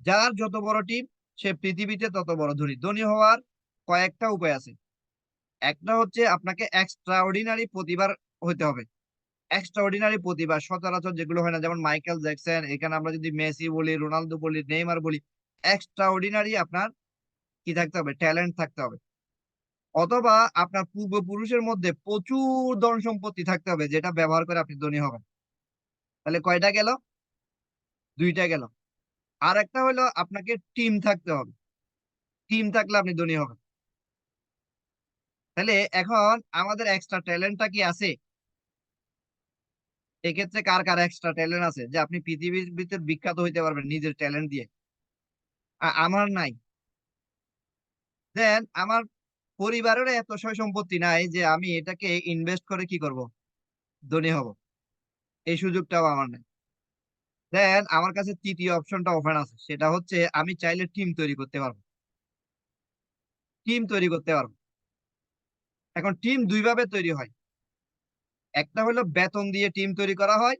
যার যত বড় টিম, সে পৃথিবীতে তত বড় ধনী। ধনী হওয়ার কয়েকটা উপায় আছে। একটা হচ্ছে আপনাকে এক্সট্রা অর্ডিনারি প্রতিভার হইতে হবে। এক্সট্রা অর্ডিনারি প্রতিভা সচরাচর যেগুলো হয় না, যেমন মাইকেল জ্যাকসন, এখানে আমরা যদি মেসি বলি, রোনালদো বলি, নেইমার বলি, এক্সট্রা অর্ডিনারি আপনার কি থাকতে হবে? ট্যালেন্ট থাকতে হবে। অথবা আপনার পূর্বপুরুষের মধ্যে প্রচুর ধন সম্পত্তি থাকতে হবে, যেটা ব্যবহার করে আপনি ধনী হবেন। তাহলে কয়টা গেল? ২ টা গেল। আরেকটা হলো আপনাকে টিম থাকতে হবে। টিম থাকলে আপনি ধনী হবেন। তাহলে এখন আমাদের এক্সট্রা ট্যালেন্টটা কি আছে? এক্ষেত্রে কার, কার এক্সট্রা ট্যালেন্ট আছে যে আপনি পৃথিবীর ভিতর বিখ্যাত হইতে পারবেন নিজের ট্যালেন্ট দিয়ে? আমার নাই। দেন আমার পরিবারেরও এত সয় সম্পত্তি নাই যে আমি এটাকে ইনভেস্ট করে কি করব? ধনী হব। এই সুযোগটাও আমার নাই। দেন আমার কাছে ৩য় অপশনটা ওপেন আছে। সেটা হচ্ছে আমি চাইলে টিম তৈরি করতে পারব। টিম তৈরি করতে পারবো। এখন টিম দুই ভাবে তৈরি হয়, একটা হলো বেতন দিয়ে টিম তৈরি করা হয়,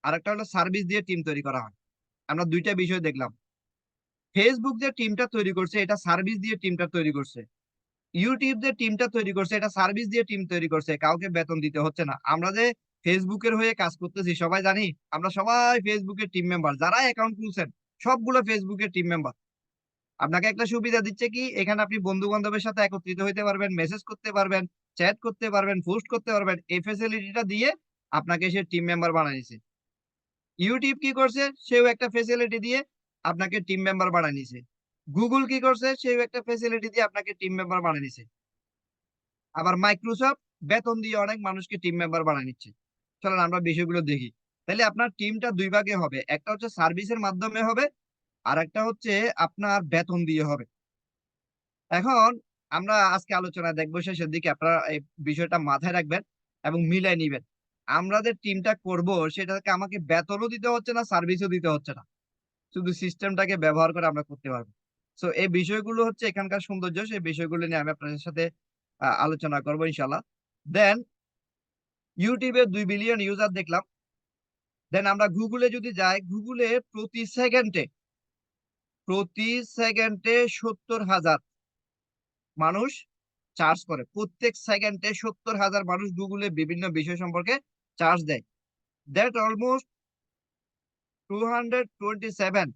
আর একটা হলো সার্ভিস দিয়ে টিম তৈরি করা হয়। আমরা দুইটা বিষয় দেখলাম। ফেসবুক যে টিমটা তৈরি করছে এটা সার্ভিস দিয়ে টিমটা তৈরি করছে, ইউটিউব যে টিমটা তৈরি করছে এটা সার্ভিস দিয়ে টিম তৈরি করছে, কাউকে বেতন দিতে হচ্ছে না। আমরা যে ফেসবুকের হয়ে কাজ করতেছি সবাই জানি, আমরা সবাই ফেসবুকের টিম মেম্বার, যারা অ্যাকাউন্ট খুলছেন সবগুলো ফেসবুকের টিম মেম্বার। আপনাকে একটা সুবিধা দিচ্ছে কি, এখানে আপনি বন্ধু বান্ধবের সাথে একত্রিত হইতে পারবেন, মেসেজ করতে পারবেন, চ্যাট করতে পারবেন, পোস্ট করতে পারবেন। এই ফেসিলিটিটা দিয়ে আপনাকে সে টিম মেম্বার বানিয়েছে। ইউটিউব কি করছে, সেও একটা ফেসিলিটি দিয়ে আপনাকে টিম মেম্বার বানিয়ে নিছে। গুগল কি করছে, সেও একটা ফেসিলিটি দিয়ে আপনাকে টিম মেম্বার বানিয়ে নিছে। আবার মাইক্রোসফট বেতন দিয়ে অনেক মানুষকে টিম মেম্বার বানিয়ে নিচ্ছে। চলেন আমরা বিষয়গুলো দেখি। তাহলে আপনার টিমটা দুই ভাগে হবে, একটা হচ্ছে সার্ভিসের মাধ্যমে হবে, আর একটা হচ্ছে আপনার বেতন দিয়ে হবে। এখন আমরা আজকে আলোচনা দেখবো, শেষের দিকে আপনারা এই বিষয়টা মাথায় রাখবেন এবং মিলাই নিবেন। আমরা যে টিমটা করব সেটাকে আমাকে বেতনও দিতে হচ্ছে না, সার্ভিসও দিতে হচ্ছে না, শুধু সিস্টেমটাকে ব্যবহার করে আমরা করতে পারবো। সো এই বিষয়গুলো হচ্ছে এখানকার সৌন্দর্য, সেই বিষয়গুলো নিয়ে আমি আপনাদের সাথে আলোচনা করবো ইনশাল্লাহ। দেন ইউটিউবে 2 বিলিয়ন ইউজার দেখলাম। দেন আমরা গুগলে যদি যাই, গুগলে প্রতি সেকেন্ডে 70,000 মানুষ চার্জ করে। প্রত্যেক সেকেন্ডে 70,000 মানুষ গুগলে বিভিন্ন বিষয় সম্পর্কে চার্জ দেয়। দ্যাট অলমোস্ট 227,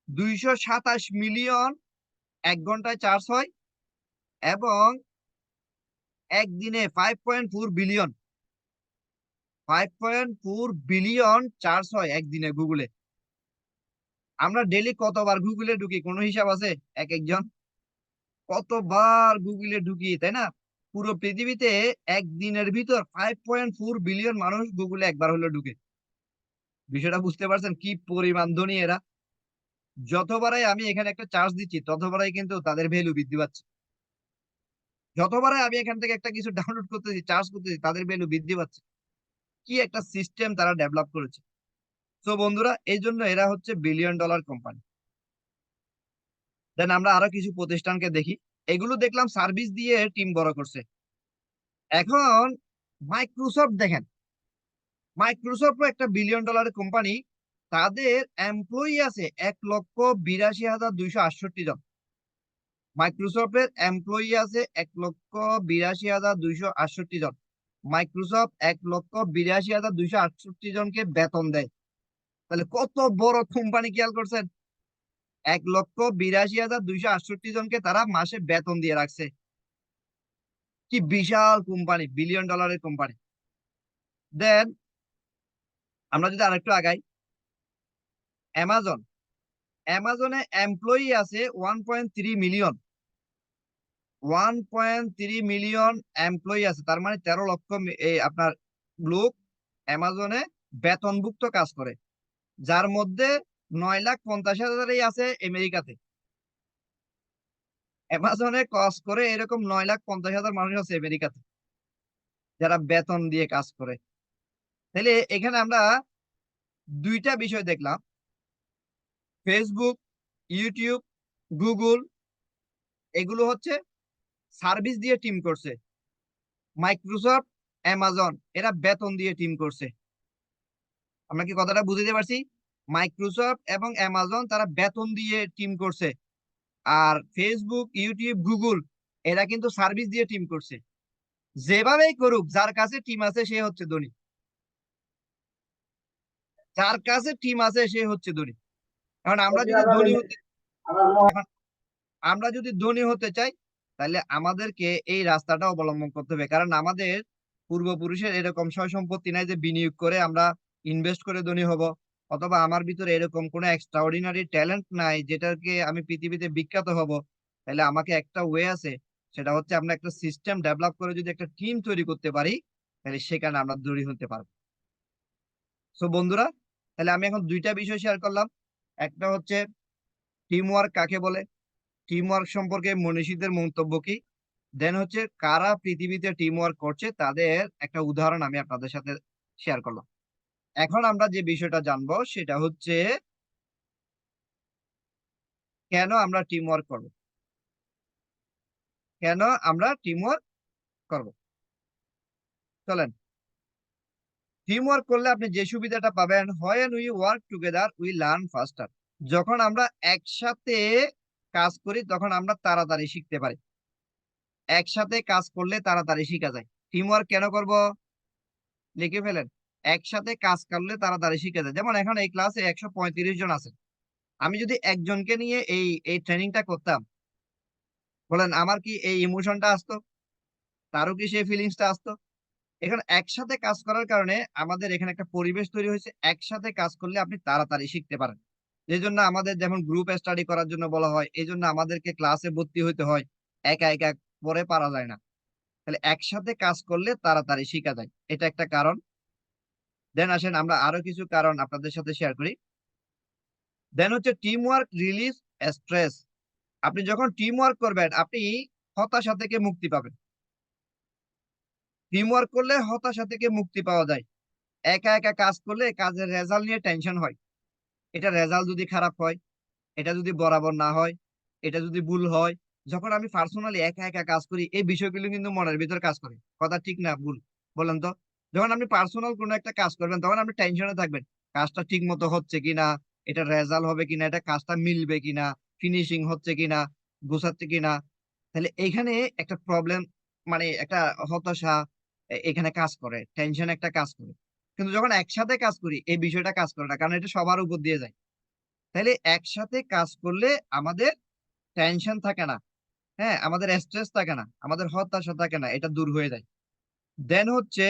227 মিলিয়ন 1 ঘন্টায় চার্জ হয়। এবং একদিনে 5.4 বিলিয়ন 5.4 বিলিয়ন চার্জ হয় একদিনে গুগলে। আমরা ডেলি কতবার গুগলে ঢুকি কোনো হিসাব আছে? এক একজন কতবার গুগলে ঢুকি, তাই না? পুরো পৃথিবীতে একদিনের ভিতর 5.4 বিলিয়ন মানুষ গুগলে একবার হলো ঢুকে। বিষয়টা বুঝতে পারছেন কি পরিমাণ ধনী এরা? যতবারই আমি এখানে একটা চার্জ দিচ্ছি ততবারই কিন্তু তাদের ভ্যালু বৃদ্ধি পাচ্ছে। যতবারই আমি এখান থেকে একটা কিছু ডাউনলোড করতেছি, চার্জ করতেছি, তাদের ভ্যালু বৃদ্ধি পাচ্ছে। কি একটা সিস্টেম তারা ডেভেলপ করেছে। তো বন্ধুরা, এই জন্য এরা হচ্ছে বিলিয়ন ডলার কোম্পানি। দেন আমরা আরো কিছু প্রতিষ্ঠানকে দেখি। এগুলো দেখলাম সার্ভিস দিয়ে টিম বড় করছে। এখন মাইক্রোসফট দেখেন, মাইক্রোসফট একটা বিলিয়ন ডলারের কোম্পানি। তাদের এমপ্লয়ি আছে 1,82,268 জন। মাইক্রোসফটের এমপ্লয়ি আছে 1,82,268 জন। মাইক্রোসফট 1,82,268 জনকে বেতন দেয়। তাহলে কত বড় কোম্পানি, খেয়াল করছেন? 1,82,268 জনকে তারা মাসে বেতন দিয়ে রাখছে। কি বিশাল কোম্পানি, বিলিয়ন ডলারের কোম্পানি। দেন আমরা যদি আরেকটু আগাই, অ্যামাজন, অ্যামাজনে এমপ্লয়ি আছে 1.3 মিলিয়ন। 1.3 মিলিয়ন এমপ্লয়ি আছে, তার মানে 13 লক্ষ আপনার লোক অ্যামাজনে বেতনভুক্ত কাজ করে, যার মধ্যে 9,50,000-ই আছে আমেরিকাতে। অ্যামাজনে কাজ করে এরকম 9,50,000 মানুষ আছে আমেরিকাতে, যারা বেতন দিয়ে কাজ করে। তাহলে এখানে আমরা দুইটা বিষয় দেখলাম, ফেসবুক, ইউটিউব, গুগল, এগুলো হচ্ছে সার্ভিস দিয়ে টিম করছে। মাইক্রোসফট, অ্যামাজন এরা বেতন দিয়ে টিম করছে। আমরা কি কথাটা বুঝতে পারছি? মাইক্রোসফট এবং অ্যামাজন তারা বেতন দিয়ে টিম করছে। আর ফেসবুক, ইউটিউব, গুগল এরা কিন্তু সার্ভিস দিয়ে টিম করছে। যেভাবেই করুক, যার কাছে টিম আছে সে হচ্ছে ধনী। যার কাছে টিম আছে সে হচ্ছে ধনী। এখন আমরা যদি ধনী হতে এখন আমরা যদি ধনী হতে চাই, তাহলে আমাদেরকে এই রাস্তাটা অবলম্বন করতে হবে। কারণ আমাদের পূর্বপুরুষের এরকম সয় সম্পত্তি নাই যে বিনিয়োগ করে আমরা ইনভেস্ট করে ধনী হব, অথবা আমার ভিতরে এরকম কোনো এক্সট্রাঅর্ডিনারি ট্যালেন্ট নাই যেটাকে আমি পৃথিবীতে বিখ্যাত হব। তাহলে আমাকে একটা ওয়ে আছে, সেটা হচ্ছে আমরা একটা সিস্টেম ডেভেলপ করে যদি একটা টিম তৈরি করতে পারি, তাহলে সেখানে আমরা ধনী হতে পারবো। সো বন্ধুরা, তাহলে আমি এখন দুইটা বিষয় শেয়ার করলাম। একটা হচ্ছে টিম ওয়ার্ক কাকে বলে, টিম ওয়ার্ক সম্পর্কে মনীষীদের মন্তব্য কি। দেন হচ্ছে কারা পৃথিবীতে টিম ওয়ার্ক করছে তাদের একটা উদাহরণ আমি আপনাদের সাথে শেয়ার করলাম। এখন আমরা যে বিষয়টা জানবো সেটা হচ্ছে কেন আমরা টিম ওয়ার্ক করবো। কেন আমরা টিম ওয়ার্ক করবো। চলেন, টিম ওয়ার্ক করলে আপনি যে সুবিধাটা পাবেন, when we work together we learn ফাস্টার। যখন আমরা একসাথে কাজ করি তখন আমরা তাড়াতাড়ি শিখতে পারি। একসাথে কাজ করলে তাড়াতাড়ি শিখা যায়। টিম ওয়ার্ক কেন করব? লিখে ফেলেন। একসাথে কাজ করলে তাড়াতাড়ি শিখা যায়। যেমন এখন এই ক্লাসে 135 জন আছে। আমি যদি একজনকে নিয়ে এই ট্রেনিংটা করতাম, বলেন আমার কি এই ইমোশনটা আসতো? তারও কি সেই ফিলিংসটা আসতো? এখানে একসাথে কাজ করার কারণে আমাদের এখানে একটা পরিবেশ তৈরি হয়েছে। একসাথে কাজ করলে আপনি তাড়াতাড়ি শিখতে পারেন। এজন্য আমাদের যেমন গ্রুপ স্টাডি করার জন্য বলা হয়, এজন্য আমাদেরকে ক্লাসে ভর্তি হইতে হয়। একা, একা পড়ে পারা যায় না। তাহলে একসাথে কাজ করলে তাড়াতাড়ি শিখা যায়। এটা একটা কারণ। দেন আসেন আমরা আরো কিছু কারণ আপনাদের সাথে শেয়ার করি। দেন হচ্ছে টিম ওয়ার্ক রিলিজ স্ট্রেস। আপনি যখন টিম ওয়ার্ক করবেন, আপনি হতাশা থেকে মুক্তি পাবেন। টিম ওয়ার্ক করলে হতাশা থেকে মুক্তি পাওয়া যায়। একা, একা কাজ করলে কাজের রেজাল্ট নিয়ে টেনশন হয়। এটা রেজাল্ট যদি খারাপ হয়, এটা যদি বরাবর না হয়, এটা যদি ভুল হয়। যখন আমি পার্সোনালি একা, একা কাজ করি, এই বিষয়গুলো কিন্তু মনের ভিতর কাজ করে। কথা ঠিক না ভুল? বলেন তো? যখন আপনি পার্সোনাল কোনো একটা কাজ করবেন, তখন আপনি টেনশনে থাকবেন। কাজটা ঠিক মতো হচ্ছে কিনা, এটা রেজাল্ট হবে কিনা, এটা কাজটা মিলবে কিনা, ফিনিশিং হচ্ছে কিনা, গোছাচ্ছে কিনা। তাহলে এইখানে একটা প্রবলেম, মানে একটা হতাশা এখানে কাজ করে, টেনশন একটা কাজ করে। কিন্তু যখন একসাথে কাজ করি, এই বিষয়টা কাজ করে না, কারণ এটা সবার উপর দিয়ে যায়। তাহলে একসাথে কাজ করলে আমাদের টেনশন থাকে না। হ্যাঁ, আমাদের স্ট্রেস থাকে না, আমাদের হতাশা থাকে না, এটা দূর হয়ে যায়। দেন হচ্ছে,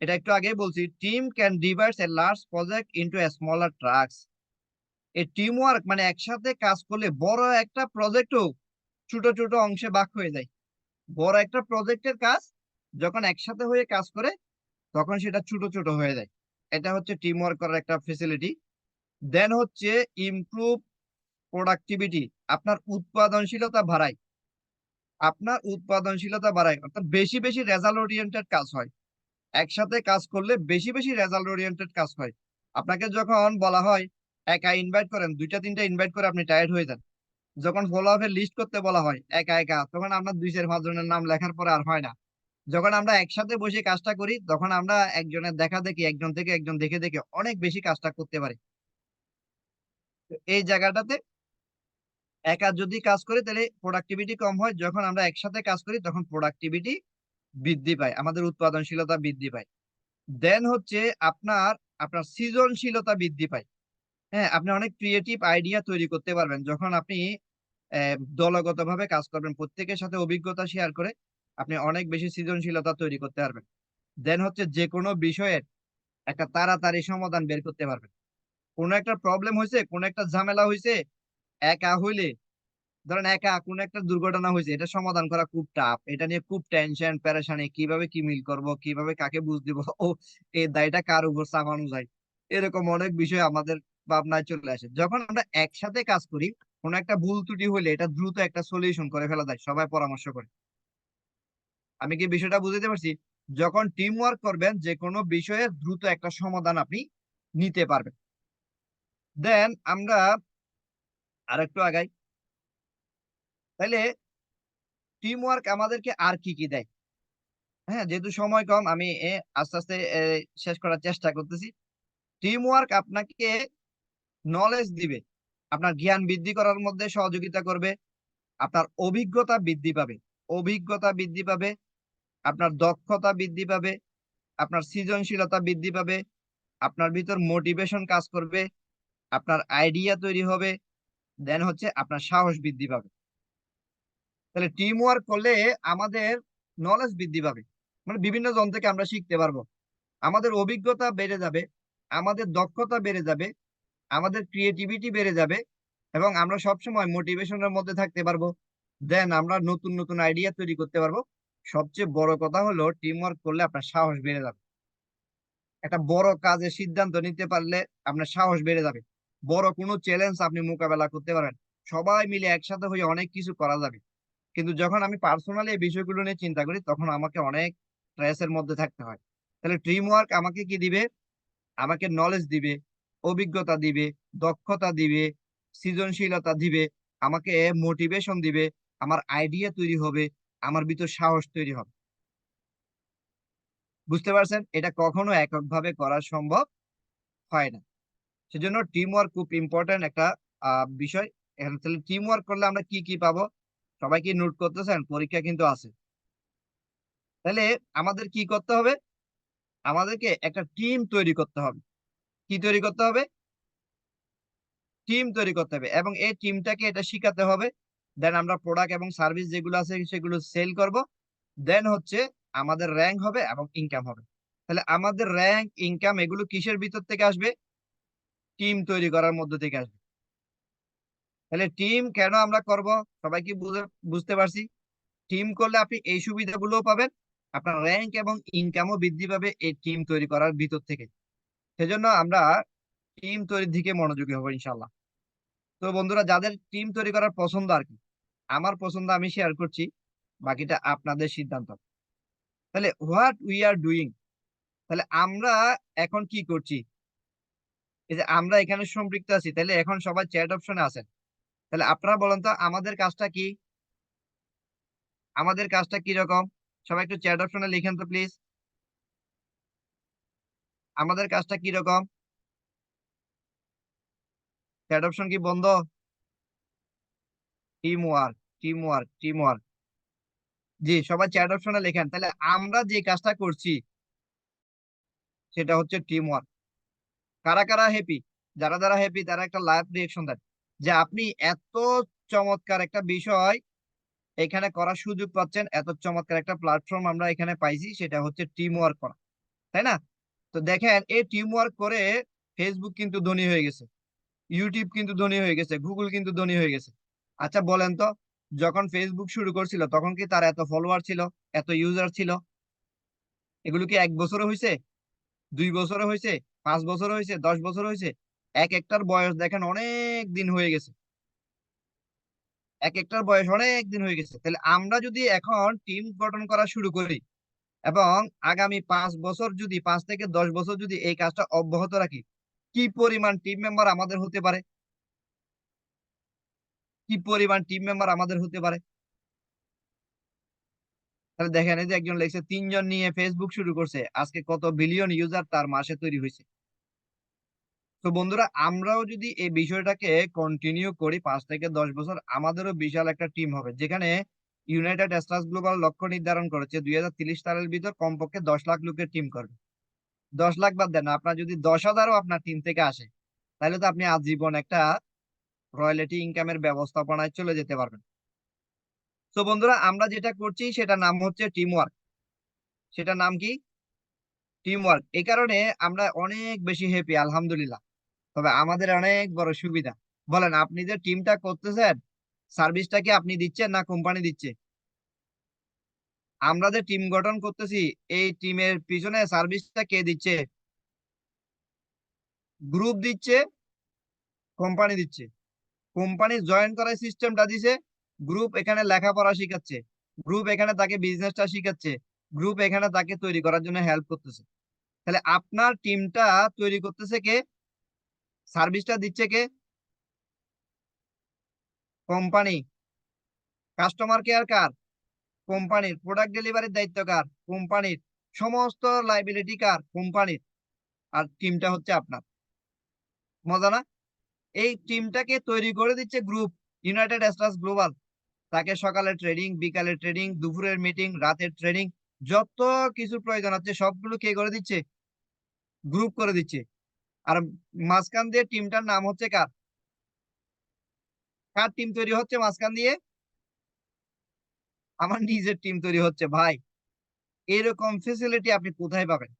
এটা একটু আগেই বলছি, team can divide a large project into a smaller task. এই টিম ওয়ার্ক মানে একসাথে কাজ করলে বড় একটা প্রজেক্টও ছোট ছোট অংশে ভাগ হয়ে যায়। বড় একটা প্রজেক্টের কাজ যখন একসাথে হয়ে কাজ করে, তখন সেটা ছোট ছোট হয়ে যায়। এটা হচ্ছে টিম ওয়ার্ক করার একটা ফেসিলিটি। দেন হচ্ছে ইমপ্রুভ প্রোডাক্টিভিটি। আপনার উৎপাদনশীলতা বাড়ায়। আপনার উৎপাদনশীলতা বাড়ায়, অর্থাৎ বেশি বেশি রেজাল্ট ওরিয়েন্টেড কাজ হয়। একসাথে কাজ করলে বেশি বেশি রেজাল্ট ওরিয়েন্টেড কাজ হয়। আপনাকে যখন বলা হয় একা ইনভাইট করেন, দুইটা তিনটা ইনভাইট করে আপনি টায়ার্ড হয়ে যান। যখন ফলো আপের লিস্ট করতে বলা হয় একা একা, তখন আপনার 2 4 5 জনের নাম লেখার পরে আর হয় না। যখন আমরা একসাথে বসে কাজটা করি, তখন আমরা একজনের দেখা দেখি, একজন থেকে একজন দেখে দেখে অনেক বেশি কাজটা করতে পারি। তো এই জায়গাটাতে একা যদি কাজ করি তাহলে প্রোডাক্টিভিটি কম হয়। যখন আমরা একসাথে কাজ করি তখন প্রোডাক্টিভিটি বৃদ্ধি পায়, আমাদের উৎপাদনশীলতা বৃদ্ধি পায়। দেন হচ্ছে আপনার আপনার সৃজনশীলতা বৃদ্ধি পায়। হ্যাঁ, আপনি অনেক ক্রিয়েটিভ আইডিয়া তৈরি করতে পারবেন যখন আপনি দলগতভাবে কাজ করবেন। প্রত্যেকের সাথে অভিজ্ঞতা শেয়ার করে আপনি অনেক বেশি সৃজনশীলতা তৈরি করতে পারবেন। দেন হচ্ছে যেকোনো বিষয়ের একটা তাড়াতাড়ি সমাধান বের করতে পারবেন। কোনো একটা প্রবলেম হইছে, কোনো একটা ঝামেলা হইছে, একা হইলে, ধরেন একা কোনো একটা দুর্ঘটনা হয়েছে, এটা সমাধান করা খুব টাফ। এটা নিয়ে খুব টেনশন পেরেশানি, কিভাবে কি মিল করব, কিভাবে কাকে বুঝ দিব, ও এই দায়টা কার উপর চাপানো যায়। এরকম অনেক বিষয় আমাদের ভাবনায় চলে আসে। যখন আমরা একসাথে কাজ করি, কোনো একটা ভুল ত্রুটি হলে এটা দ্রুত একটা সলিউশন করে ফেলা যায়, সবাই পরামর্শ করে। আমি কি বিষয়টা বুঝতে পারছি? যখন টিম ওয়ার্ক করবেন, যে কোনো বিষয়ে দ্রুত একটা সমাধান আপনি নিতে পারবেন। দেন আমরা আরেকটু আগাই। তাইলে টিম ওয়ার্ক আমাদেরকে আর কি কি দেয়? হ্যাঁ, যেহেতু সময় কম, আমি আস্তে আস্তে শেষ করার চেষ্টা করতেছি। টিম ওয়ার্ক আপনাকে নলেজ দিবে, আপনার জ্ঞান বৃদ্ধি করার মধ্যে সহযোগিতা করবে, আপনার অভিজ্ঞতা বৃদ্ধি পাবে, অভিজ্ঞতা বৃদ্ধি পাবে, আপনার দক্ষতা বৃদ্ধি পাবে, আপনার সৃজনশীলতা বৃদ্ধি পাবে, আপনার ভিতর মোটিভেশন কাজ করবে, আপনার আইডিয়া তৈরি হবে। দেন হচ্ছে আপনার সাহস বৃদ্ধি পাবে। তাহলে টিম ওয়ার্ক করলে আমাদের নলেজ বৃদ্ধি পাবে, মানে বিভিন্ন জন থেকে আমরা শিখতে পারবো। আমাদের অভিজ্ঞতা বেড়ে যাবে, আমাদের দক্ষতা বেড়ে যাবে, আমাদের ক্রিয়েটিভিটি বেড়ে যাবে, এবং আমরা সবসময় মোটিভেশনের মধ্যে থাকতে পারবো। দেন আমরা নতুন নতুন আইডিয়া তৈরি করতে পারবো। সবচেয়ে বড় কথা হলো টিম ওয়ার্ক করলে আপনার সাহস বেড়ে যাবে। একটা বড় কাজের সিদ্ধান্ত নিতে পারলে আপনার সাহস বেড়ে যাবে। বড় কোনো চ্যালেঞ্জ আপনি মোকাবেলা করতে পারবেন। সবাই মিলে একসাথে হয়ে অনেক কিছু করা যাবে। কিন্তু যখন আমি পার্সোনালি এই বিষয়গুলো নিয়ে চিন্তা করি, তখন আমাকে অনেক স্ট্রেসের মধ্যে থাকতে হয়। তাহলে টিম ওয়ার্ক আমাকে কি দিবে? আমাকে নলেজ দিবে, অভিজ্ঞতা দিবে, দক্ষতা দিবে, সৃজনশীলতা দিবে, আমাকে মোটিভেশন দিবে, আমার আইডিয়া তৈরি হবে, আমার ভিতর সাহস তৈরি হবে। বুঝতে পারছেন? এটা কখনো এককভাবে করা সম্ভব হয় না। সেজন্য টিম ওয়ার্ক খুব ইম্পর্টেন্ট একটা বিষয়। এখানে তাহলে টিম ওয়ার্ক করলে আমরা কি কি পাবো? সবাই কি নোট করতেছেন? পরীক্ষা কিন্তু আছে। তাহলে আমাদের কি করতে হবে? আমাদেরকে একটা টিম তৈরি করতে হবে। কি তৈরি করতে হবে? টিম তৈরি করতে হবে এবং এই টিমটাকে এটা শিখাতে হবে। দেন আমরা প্রোডাক্ট এবং সার্ভিস যেগুলো আছে সেগুলো সেল করব। দেন হচ্ছে আমাদের র‍্যাংক হবে এবং ইনকাম হবে। তাহলে আমাদের র‍্যাংক, ইনকাম এগুলো কিসের ভিতর থেকে আসবে? টিম তৈরি করার মধ্য থেকে আসবে। তাহলে টিম কেন আমরা করব? সবাই কি বুঝতে পারছি? টিম করলে আপনি এই সুবিধাগুলোও পাবেন। আপনার র‍্যাংক এবং ইনকামও বৃদ্ধি পাবে এই টিম তৈরি করার ভিতর থেকে। সেজন্য আমরা টিম তৈরির দিকে মনোযোগী হব ইনশাআল্লাহ। তো বন্ধুরা যাদের টিম তৈরি করার পছন্দ আরকি। আমার পছন্দ আমি শেয়ার করছি। বাকিটা আপনাদের সিদ্ধান্ত। তাহলে হোয়াট উই আর ডুইং, তাহলে আমরা এখন কি করছি? এই যে আমরা এখানে সম্পৃক্ত আছি, তাহলে এখন সবাই চ্যাট অপশনে আছেন। তাহলে আপনারা বলেন তো আমাদের কাজটা কি? আমাদের কাজটা কিরকম? সবাই একটু চ্যাট অপশনে লিখেন তো প্লিজ। আমাদের কাজটা কিরকম? চ্যাট অপশন কি বন্ধ? Team work, team work, team work. জি, সবাই চ্যাট অপশনে লেখেন। তাহলে আমরা যে কাজটা করছি সেটা হচ্ছে টিম ওয়ার্ক। কারা, কারা হ্যাপি? যারা হ্যাপি তারা একটা লাইভ রিঅ্যাকশন দেন। যে আপনি এত চমৎকার একটা বিষয় এখানে করার সুযোগ পাচ্ছেন, এত চমৎকার একটা প্ল্যাটফর্ম আমরা এখানে পাইছি সেটা হচ্ছে টিম ওয়ার্ক করা। তাই না? তো দেখেন এই টিম ওয়ার্ক করে Facebook কিন্তু ধনী হয়ে গেছে। YouTube কিন্তু ধনী হয়ে গেছে। Google কিন্তু ধনী হয়ে গেছে। আচ্ছা বলেন তো যখন Facebook শুরু করছিল তখন কি তার এত ফলোয়ার ছিল, এত ইউজার ছিল? এগুলো কি ১ বছরে হইছে? ২ বছরে হইছে? ৫ বছরে হইছে? ১০ বছরে হইছে? একেকটার বয়স দেখেন অনেক দিন হয়ে গেছে। একেকটার বয়স অনেক দিন হয়ে গেছে। তাহলে আমরা যদি এখন টিম গঠন করা শুরু করি এবং আগামী ৫ বছর যদি ৫ থেকে ১০ বছর যদি এই কাজটা অব্যাহত রাখি, কি পরিমাণ টিম মেম্বার আমাদের হতে পারে? কি পরিমাণ টিম মেম্বার আমাদের হতে পারে? তাহলে দেখেন এই যে একজন লিখছে ৩ জন নিয়ে Facebook শুরু করছে। আজকে কত বিলিয়ন ইউজার তার মাসে তৈরি হইছে। তো বন্ধুরা আমরাও যদি এই বিষয়টাকে কন্টিনিউ করি ৫ থেকে ১০ বছর আমাদেরও বিশাল একটা টিম হবে। যেখানে ইউনাইটেড স্টেটস গ্লোবাল লক্ষ্য নির্ধারণ করেছে ২০৩০ সালের ভিতর কমপক্ষে ১০ লাখ লোকের টিম করবে। ১০ লাখ বাদ দেন। আপনার যদি ১০,০০০ ও আপনার টিম থেকে আসে, তাহলে তো আপনি আজীবন একটা রয়্যালটি ইনকামের ব্যবস্থাপনায় চলে যেতে পারবেন। তো বন্ধুরা আমরা যেটা করছি সেটার নাম হচ্ছে টিম ওয়ার্ক। সেটার নাম কি? Team work. এই কারণে আমরা অনেক বেশি হ্যাপি আলহামদুলিল্লাহ। তবে আমাদের অনেক বড় সুবিধা। বলেন আপনি যে টিমটা করতেছেন, সার্ভিসটা কি আপনি দিচ্ছেন না কোম্পানি দিচ্ছে? আমরা যে টিম গঠন করতেছি, এই টিমের পিছনে সার্ভিসটা কে দিচ্ছে? গ্রুপ দিচ্ছে, কোম্পানি দিচ্ছে। কোম্পানি জয়েন করার সিস্টেমটা দিছে, গ্রুপ এখানে লেখাপড়া শিখাচ্ছে। গ্রুপ এখানে তাকে বিজনেসটা শিখাচ্ছে। গ্রুপ এখানে তাকে তৈরি করার জন্য হেল্প করতেছে। তাহলে আপনার টিমটা তৈরি করতেছে কে? সার্ভিসটা দিচ্ছে কে? কোম্পানি। কাস্টমার কেয়ার কার? কোম্পানির। প্রোডাক্ট ডেলিভারির দায়িত্ব কার? কোম্পানির। সমস্ত লায়াবিলিটি কার? কোম্পানির। আর টিমটা হচ্ছে আপনার। মজা না? এই টিমটাকে তৈরি করে দিচ্ছে গ্রুপ, ইউনাইটেড স্টেটস গ্লোবাল। তাকে সকালে ট্রেডিং, বিকালে ট্রেডিং, দুপুরের মিটিং, রাতের ট্রেডিং যত কিছু প্রয়োজন আছে সবগুলো কে করে দিচ্ছে? গ্রুপ করে দিচ্ছে। আর মাঝখান দিয়ে টিমটার নাম হচ্ছে কার? কার টিম তৈরি হচ্ছে মাঝখান দিয়ে? আমার নিজের টিম তৈরি হচ্ছে ভাই। এরকম ফেসিলিটি আপনি কোথায় পাবেন?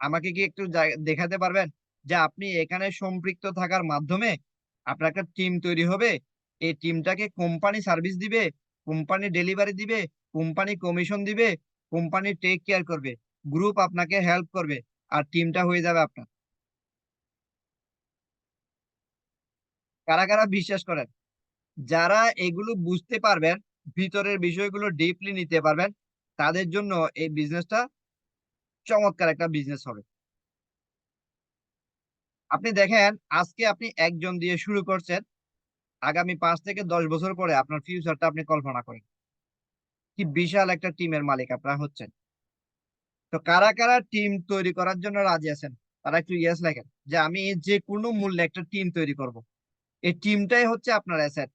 আমাকে কি একটু দেখাতে পারবেন? যে আপনি এখানে সম্পৃক্ত থাকার মাধ্যমে আপনার একটা টিম তৈরি হবে। এই টিমটাকে কোম্পানি সার্ভিস দিবে, কোম্পানি ডেলিভারি দিবে, কোম্পানি কমিশন দিবে, কোম্পানি টেক কেয়ার করবে। গ্রুপ আপনাকে হেল্প করবে। আর টিমটা হয়ে যাবে আপনার। কারা, কারা বিশ্বাস করেন? যারা এগুলো বুঝতে পারবেন, ভিতরের বিষয়গুলো ডিপলি নিতে পারবেন, তাদের জন্য এই বিজনেসটা চমৎকার একটা বিজনেস হবে। আপনি দেখেন আজকে আপনি একজন দিয়ে শুরু করছেন। আগামী 5 থেকে 10 বছর পরে আপনার ফিউচারটা আপনি কল্পনা করেন, কি বিশাল একটা টিমের মালিক আপনারা হচ্ছেন। তো কারা কারা টিম তৈরি করার জন্য রাজি আছেন, তারা একটু ইয়েস লেখেন যে আমি যে কোনো মূল্যে একটা টিম তৈরি করব। এই টিমটাই হচ্ছে আপনার অ্যাসেট।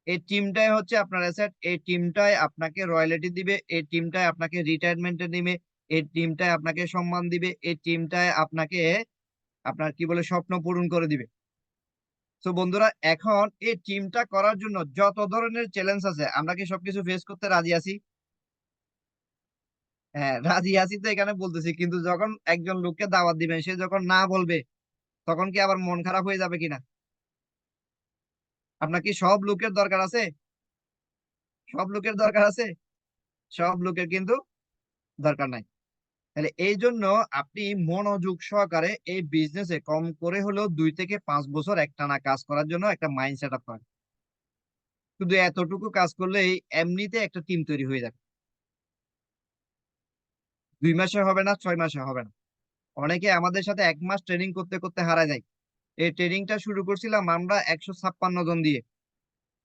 এই টিমটাই হচ্ছে আপনার অ্যাসেট। এই টিমটাই আপনাকে রয়্যালিটি দিবে, এই টিমটাই আপনাকে রিটায়ারমেন্টে দিবে, এই টিমটাই আপনাকে সম্মান দিবে, এই টিমটাই আপনাকে আপনার কি বলে স্বপ্ন পূরণ করে দিবে। তো বন্ধুরা, এখন এই টিমটা করার জন্য যত ধরনের চ্যালেঞ্জ আছে, আমরা কি সবকিছু ফেস করতে রাজি আছি? হ্যাঁ, রাজি আছি তো এখানে বলতেছি, কিন্তু যখন একজন লোককে দাওয়াত দিবেন, সে যখন না বলবে, তখন কি আবার মন খারাপ হয়ে যাবে কিনা? আপনার কি সব লোকের দরকার আছে? সব লোকের দরকার আছে? সব লোকের কিন্তু দরকার নাই। তাহলে এই জন্য আপনি মনোযোগ সহকারে এই বিজনেসে কম করে হলেও 2 থেকে 5 বছর একটানা কাজ করার জন্য একটা মাইন্ড সেট আপ করেন। শুধু এতটুকু কাজ করলেই এমনিতে একটা টিম তৈরি হয়ে যাবে। 2 মাসে হবে না, 6 মাসে হবে না। অনেকে আমাদের সাথে 1 মাস ট্রেনিং করতে করতে হারা যায়। এই ট্রেনিংটা শুরু করছিলাম আমরা 156 জন দিয়ে,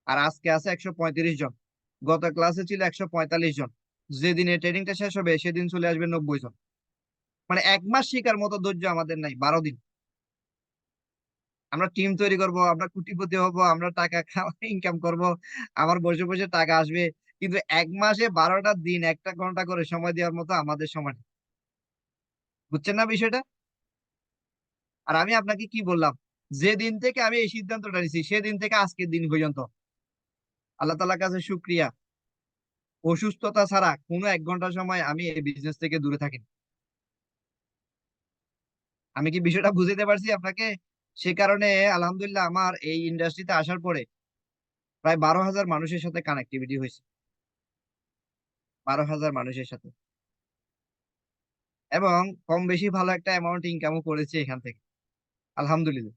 আর আজকে আছে 135 জন। গত ক্লাসে ছিল 145 জন। যেদিন এই ট্রেনিংটা শেষ হবে সেদিন চলে আসবে 90 জন। মানে 1 মাস শেখার মতো ধৈর্য আমাদের নাই, 12 দিন। আমরা টিম তৈরি করব, আমরা কোটিপতি হব, আমরা টাকা ইনকাম করব, আমার বসে বসে টাকা আসবে। কিন্তু 1 মাসে 12টা দিন 1 ঘন্টা করে সময় দেওয়ার মতো আমাদের সময় নেই। বুঝছেন না বিষয়টা? আর আমি আপনাকে কি বললাম, যেদিন থেকে আমি এই সিদ্ধান্তটা নিয়েছি সেদিন থেকে আজকের দিন পর্যন্ত আল্লাহ তাআলার কাছে শুকরিয়া, অসুস্থতা ছাড়া কোনো 1 ঘন্টা সময় আমি এই বিজনেস থেকে দূরে থাকি। আমি কি বিষয়টা বুঝাতে পারছি আপনাকে? সে কারণে আলহামদুলিল্লাহ আমার এই ইন্ডাস্ট্রিতে আসার পরে প্রায় 12,000 মানুষের সাথে কানেক্টিভিটি হয়েছে। 12,000 মানুষের সাথে, এবং কম বেশি ভালো একটা অ্যামাউন্ট ইনকামও করেছি এখান থেকে, আলহামদুলিল্লাহ।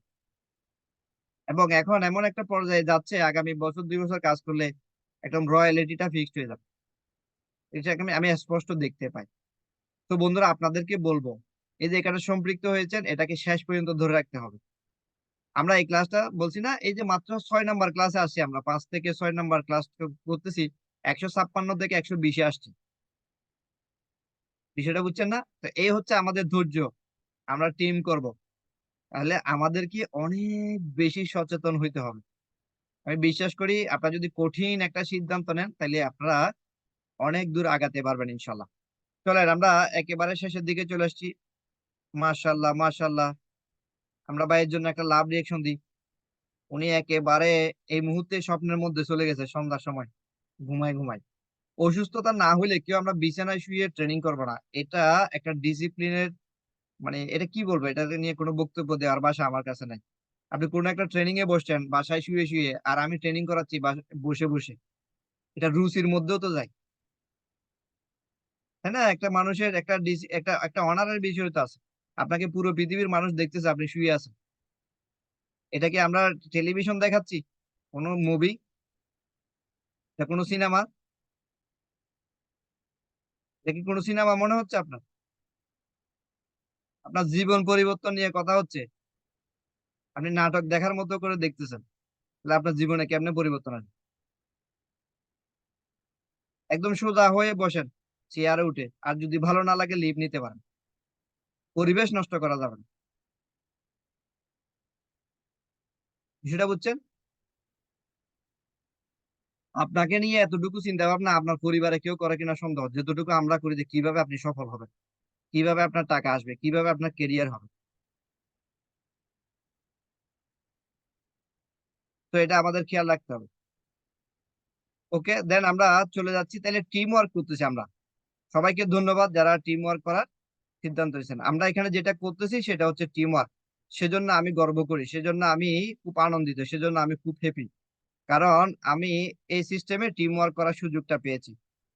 এবং এখন এমন একটা পর্যায়ে যাচ্ছে, আগামী বছর 2 বছর কাজ করলে একদম রয়্যালিটিটা ফিক্সড হয়ে যাবে। এটাকে আমি আমি স্পষ্ট দেখতে পাই। তো বন্ধুরা, আপনাদেরকে বলবো, এই যে এখানে সম্পৃক্ত হয়েছেন, এটাকে শেষ পর্যন্ত ধরে রাখতে হবে। আমরা এই ক্লাসটা বলছি না, এই যে মাত্র 6 নাম্বার ক্লাসে আসছি, আমরা 5 থেকে 6 নাম্বার ক্লাস করতেছি, 156 থেকে 120-এ আসছি। বিষয়টা বুঝছেন না? তো এই হচ্ছে আমাদের ধৈর্য। আমরা টিম করব, তাহলে আমাদের কি অনেক বেশি সচেতন হইতে হবে। আমি বিশ্বাস করি আপনারা যদি কঠিন একটা সিদ্ধান্ত নেন, তাহলে আপনারা অনেক দূর আগাতে পারবেন ইনশাল্লাহ। চলেন আমরা একেবারে শেষের দিকে চলে আসছি। মাশাল্লাহ, মাশাল্লাহ। আমরা ভাইয়ের জন্য একটা লাভ রিয়েকশন দিই। উনি একেবারে এই মুহূর্তে স্বপ্নের মধ্যে চলে গেছে, সন্ধ্যার সময় ঘুমায় ঘুমায়। অসুস্থতা না হলে কেউ আমরা বিছানায় শুয়ে ট্রেনিং করবো না। এটা একটা ডিসিপ্লিনের, মানে এটা কি বলবো, এটা নিয়ে কোনো বক্তব্য দেওয়ার ভাষা আমার কাছে নাই। আপনি কোনো একটা ট্রেনিং এ বসছেন বাসায় শুয়ে শুয়ে, আর আমি ট্রেনিং করাচ্ছি বসে বসে। এটা রুচির মধ্যেও তো যায়, তাই না? একটা মানুষের একটা একটা একটা অনারের বিষয় তো আছে। আপনাকে পুরো পৃথিবীর মানুষ দেখতেছে, আপনি শুয়ে আছেন। এটা কি আমরা টেলিভিশন দেখাচ্ছি, কোন মুভি, কোনো সিনেমা? এটা কি কোনো সিনেমা মনে হচ্ছে আপনার? আপনার জীবন পরিবর্তন নিয়ে কথা হচ্ছে, আপনি নাটক দেখার মতো করে দেখতেছেন। তাহলে আপনার জীবনে কেমনে পরিবর্তন আসবে? একদম সোজা হয়ে বসেন চেয়ারে উঠে, আর যদি ভালো না লাগে লিভ নিতে পারেন। পরিবেশ নষ্ট করা যাবে না। বিষয়টা বুঝছেন? আপনাকে নিয়ে এতটুকু চিন্তা ভাবনা আপনার পরিবারে কেউ করে কিনা সন্দেহ, যতটুকু আমরা করি, যে কিভাবে আপনি সফল হবেন, কিভাবে আপনার টাকা আসবে, কিভাবে আপনার কেরিয়ার হবে। তো এটা আমাদের খেয়াল রাখতে হবে। ওকে, দেন আমরা চলে যাচ্ছি, তাহলে টিম ওয়ার্ক করতেছি আমরা। সবাইকে ধন্যবাদ যারা টিম ওয়ার্ক করার সিদ্ধান্ত নিয়েছেন। আমরা এখানে যেটা করতেছি সেটা হচ্ছে টিম ওয়ার্ক। সেজন্য আমি গর্ব করি, সেজন্য আমি খুব আনন্দিত, সেজন্য আমি খুব হ্যাপি। কারণ আমি এই সিস্টেমে টিম ওয়ার্ক করার সুযোগটা পেয়েছি।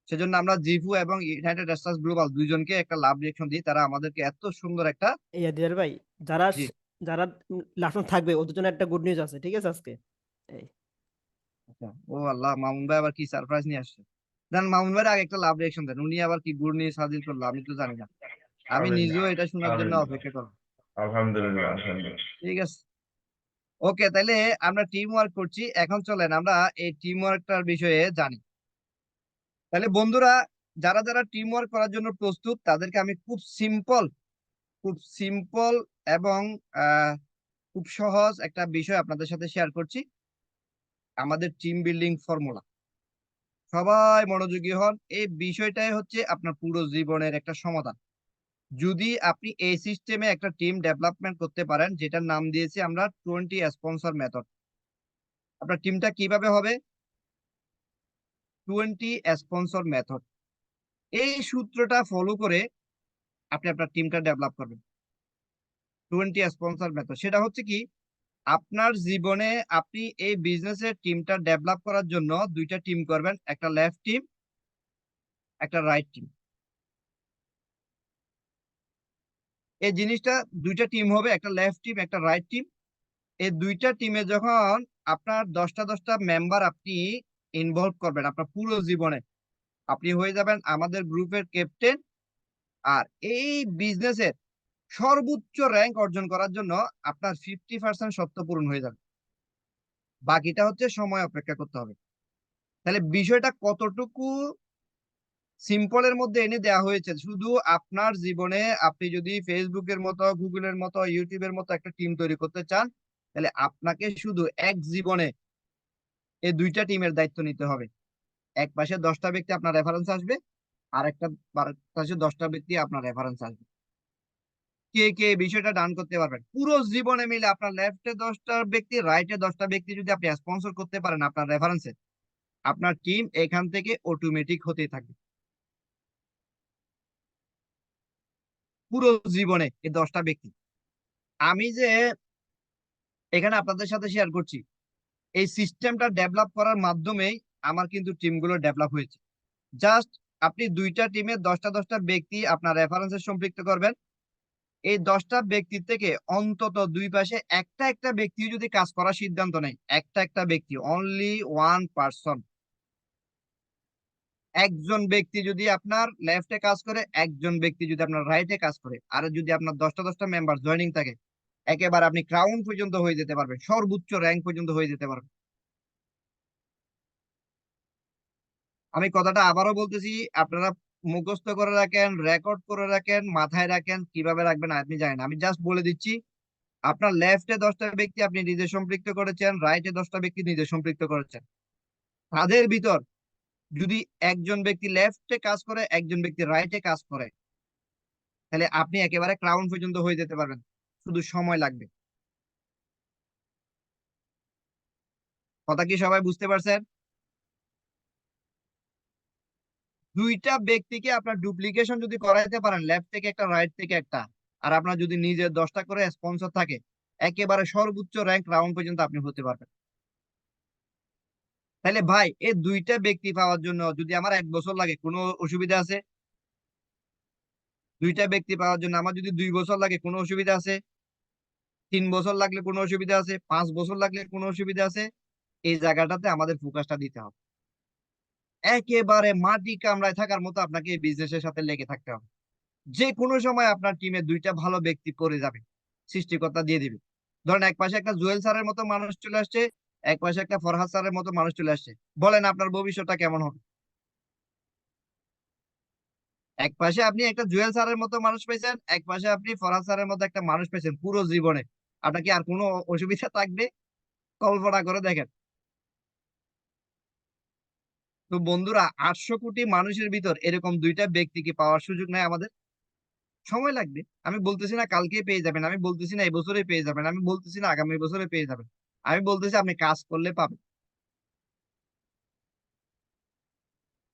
সেজন্য আমরা জিফু এবং ইউনাইটেড স্টারস গ্লোবাল দুইজনকে একটা লাভ রিয়েকশন দিই, তারা আমাদেরকে এত সুন্দর একটা। দিদার ভাই, যারা জি। যারা লাস্ট থাকবে ওদের জন্য একটা গুড নিউজ আছে, ঠিক আছে আজকে। এই আচ্ছা, ও আল্লাহ, মামুন ভাই আবার কি সারপ্রাইজ নিয়ে আসছে। দেন মামুন ভাই আগে একটা লাভ রিয়েকশন দেন, উনি আবার কি গুড নিউজ হাজির করলো আমি তো জানি না। আমি আমিন। নিজেও এটা শোনার জন্য আমিন। অপেক্ষা করবো। আলহামদুলিল্লাহ, আলহামদুলিল্লাহ। ঠিক আছে। ওকে, তাহলে আমরা টিম ওয়ার্ক করছি, এখন চলেন আমরা এই টিম ওয়ার্কটার বিষয়ে জানি। তাহলে বন্ধুরা, যারা যারা টিম ওয়ার্ক করার জন্য প্রস্তুত তাদেরকে আমি খুব সিম্পল এবং আহ, খুব সহজ একটা বিষয় আপনাদের সাথে শেয়ার করছি, আমাদের টিম বিল্ডিং ফর্মুলা। সবাই মনোযোগী হন, এই বিষয়টাই হচ্ছে আপনার পুরো জীবনের একটা সমাধান। যদি আপনি এই সিস্টেমে একটা টিম ডেভেলপমেন্ট করতে পারেন, যেটার নাম দিয়েছি আমরা 20 স্পন্সর মেথড। আপনার টিমটা কিভাবে হবে? 20 স্পন্সর মেথড, এই সূত্রটা ফলো করে আপনি আপনার টিমটা ডেভেলপ করবেন। 20 স্পন্সর মেথড সেটা হচ্ছে কি, আপনার জীবনে আপনি এই বিজনেসের টিমটা ডেভেলপ করার জন্য দুইটা টিম করবেন, একটা লেফট টিম, একটা রাইট টিম। এই জিনিসটা, দুইটা টিম হবে, একটা লেফট টিম একটা রাইট টিম। এই দুইটা টিমে যখন আপনার 10টা মেম্বার আপনি ইনভলভ করবেন আপনার পুরো জীবনে, আপনি হয়ে যাবেন আমাদের গ্রুপের ক্যাপ্টেন। আর এই বিজনেসের সর্বোচ্চ র্যাঙ্ক অর্জন করার জন্য আপনার 50% শর্ত পূরণ হয়ে যাবে, বাকিটা হচ্ছে সময় অপেক্ষা করতে হবে। তাহলে বিষয়টা কতটুকু সিম্পলের মধ্যে এনে দেওয়া হয়েছে, শুধু আপনার জীবনে আপনি যদি ফেসবুকের মতো, গুগলের মতো, ইউটিউবের মতো একটা টিম তৈরি করতে চান, তাহলে আপনাকে শুধু এক জীবনে এই দুইটা টিমের দায়িত্ব নিতে হবে। এক পাশে 10টা ব্যক্তি আপনার রেফারেন্স আসবে, আর একটা পাশে 10টা ব্যক্তি আপনার রেফারেন্স আসবে। কে কে এই বিষয়টা ডান করতে পারবেন পুরো জীবনে মিলে, আপনার লেফটে 10টা ব্যক্তি, রাইটে 10টা ব্যক্তি যদি আপনি স্পন্সর করতে পারেন আপনার রেফারেন্সে, আপনার টিম এখান থেকে অটোমেটিক হতেই থাকবে পুরো জীবনে। এই 10টা ব্যক্তি আমি যে এখানে আপনাদের সাথে শেয়ার করছি, এই সিস্টেমটা ডেভেলপ করার মাধ্যমেই আমার কিন্তু টিমগুলো ডেভেলপ হয়েছে। জাস্ট আপনি দুইটা টিমে 10টা ব্যক্তি আপনার রেফারেন্সে সম্পৃক্ত করবেন। এই 10টা ব্যক্তি থেকে অন্তত দুই পাশে একটা একটা ব্যক্তি যদি কাজ করার সিদ্ধান্ত নেয়, একটা একটা ব্যক্তি, অনলি ওয়ান পার্সন, একজন ব্যক্তি যদি আপনার লেফটে কাজ করে, একজন ব্যক্তি যদি আপনার রাইটে কাজ করে, আর যদি আপনার 10টা মেম্বার জয়েনিং থাকে, একেবারে আপনি ক্রাউন পর্যন্ত হয়ে যেতে পারবেন, সর্বোচ্চ র্যাঙ্ক পর্যন্ত হয়ে যেতে পারবেন। আমি কথাটা আবারও বলতেছি, আপনারা মুখস্থ করে রাখেন, রেকর্ড করে রাখেন, মাথায় রাখেন, কিভাবে রাখবেন আপনি জানেন, আমি জাস্ট বলে দিচ্ছি। আপনার লেফটে 10টা ব্যক্তি আপনি নিজে সম্পৃক্ত করেছেন, রাইটে 10টা ব্যক্তি নিজে সম্পৃক্ত করেছেন। তাদের ভিতর যদি একজন ব্যক্তি লেফটে কাজ করে, একজন ব্যক্তি রাইটে কাজ করে, তাহলে আপনি একেবারে ক্রাউন পর্যন্ত হয়ে যেতে পারবেন, শুধু সময় লাগবে। কথা কি সবাই বুঝতে পারছেন? দুইটা ব্যক্তিকে আপনার ডুপ্লিকেশন যদি করাইতে পারেন, লেফট থেকে একটা রাইট থেকে একটা, আর আপনার যদি নিজের 10টা করে স্পন্সর থাকে, একেবারে সর্বোচ্চ র্যাঙ্ক রাউন্ড পর্যন্ত আপনি হতে পারবেন। তাহলে ভাই, এই দুইটা ব্যক্তি পাওয়ার জন্য যদি আমার 1 বছর লাগে, কোনো অসুবিধা আছে? দুইটা ব্যক্তি পাওয়ার জন্য আমার যদি 2 বছর লাগে, কোনো অসুবিধা আছে? 3 বছর লাগলে কোনো অসুবিধা আছে? 5 বছর লাগলে কোনো অসুবিধা আছে? এই জায়গাটাতে আমাদের ফোকাসটা দিতে হবে। একেবারে মাটি কামড়ায় থাকার মতো আপনাকে এই বিজনেসের সাথে লেগে থাকতে হবে। যে কোনো সময় আপনার টিমে দুইটা ভালো ব্যক্তি পড়ে যাবে, সৃষ্টিকর্তা দিয়ে দিবে। ধরেন এক পাশে একটা জুয়েল স্যারের মতো মানুষ চলে আসছে, এক পাশে একটা ফরহাদ স্যারের মতো মানুষ চলে আসছে, বলেন আপনার ভবিষ্যৎটা কেমন হবে? এক পাশে আপনি একটা জুয়েল স্যারের মতো মানুষ পেয়েছেন, এক পাশে আপনি ফরহাদ স্যারের মতো একটা মানুষ পেয়েছেন, পুরো জীবনে আপনার কি আর কোনো অসুবিধা থাকবে? কল্পনা করে দেখেন। তো বন্ধুরা, 800 কোটি মানুষের ভিতর এরকম দুইটা ব্যক্তিকে পাওয়ার সুযোগ নেই আমাদের। সময় লাগবে, আমি বলতেছি না কালকে পেয়ে যাবেন, আমি বলতেছি না এই বছরে পেয়ে যাবেন, আমি বলতেছি না আগামী বছরে পেয়ে যাবেন, আমি বলতেছি আপনি কাজ করলে পাবেন।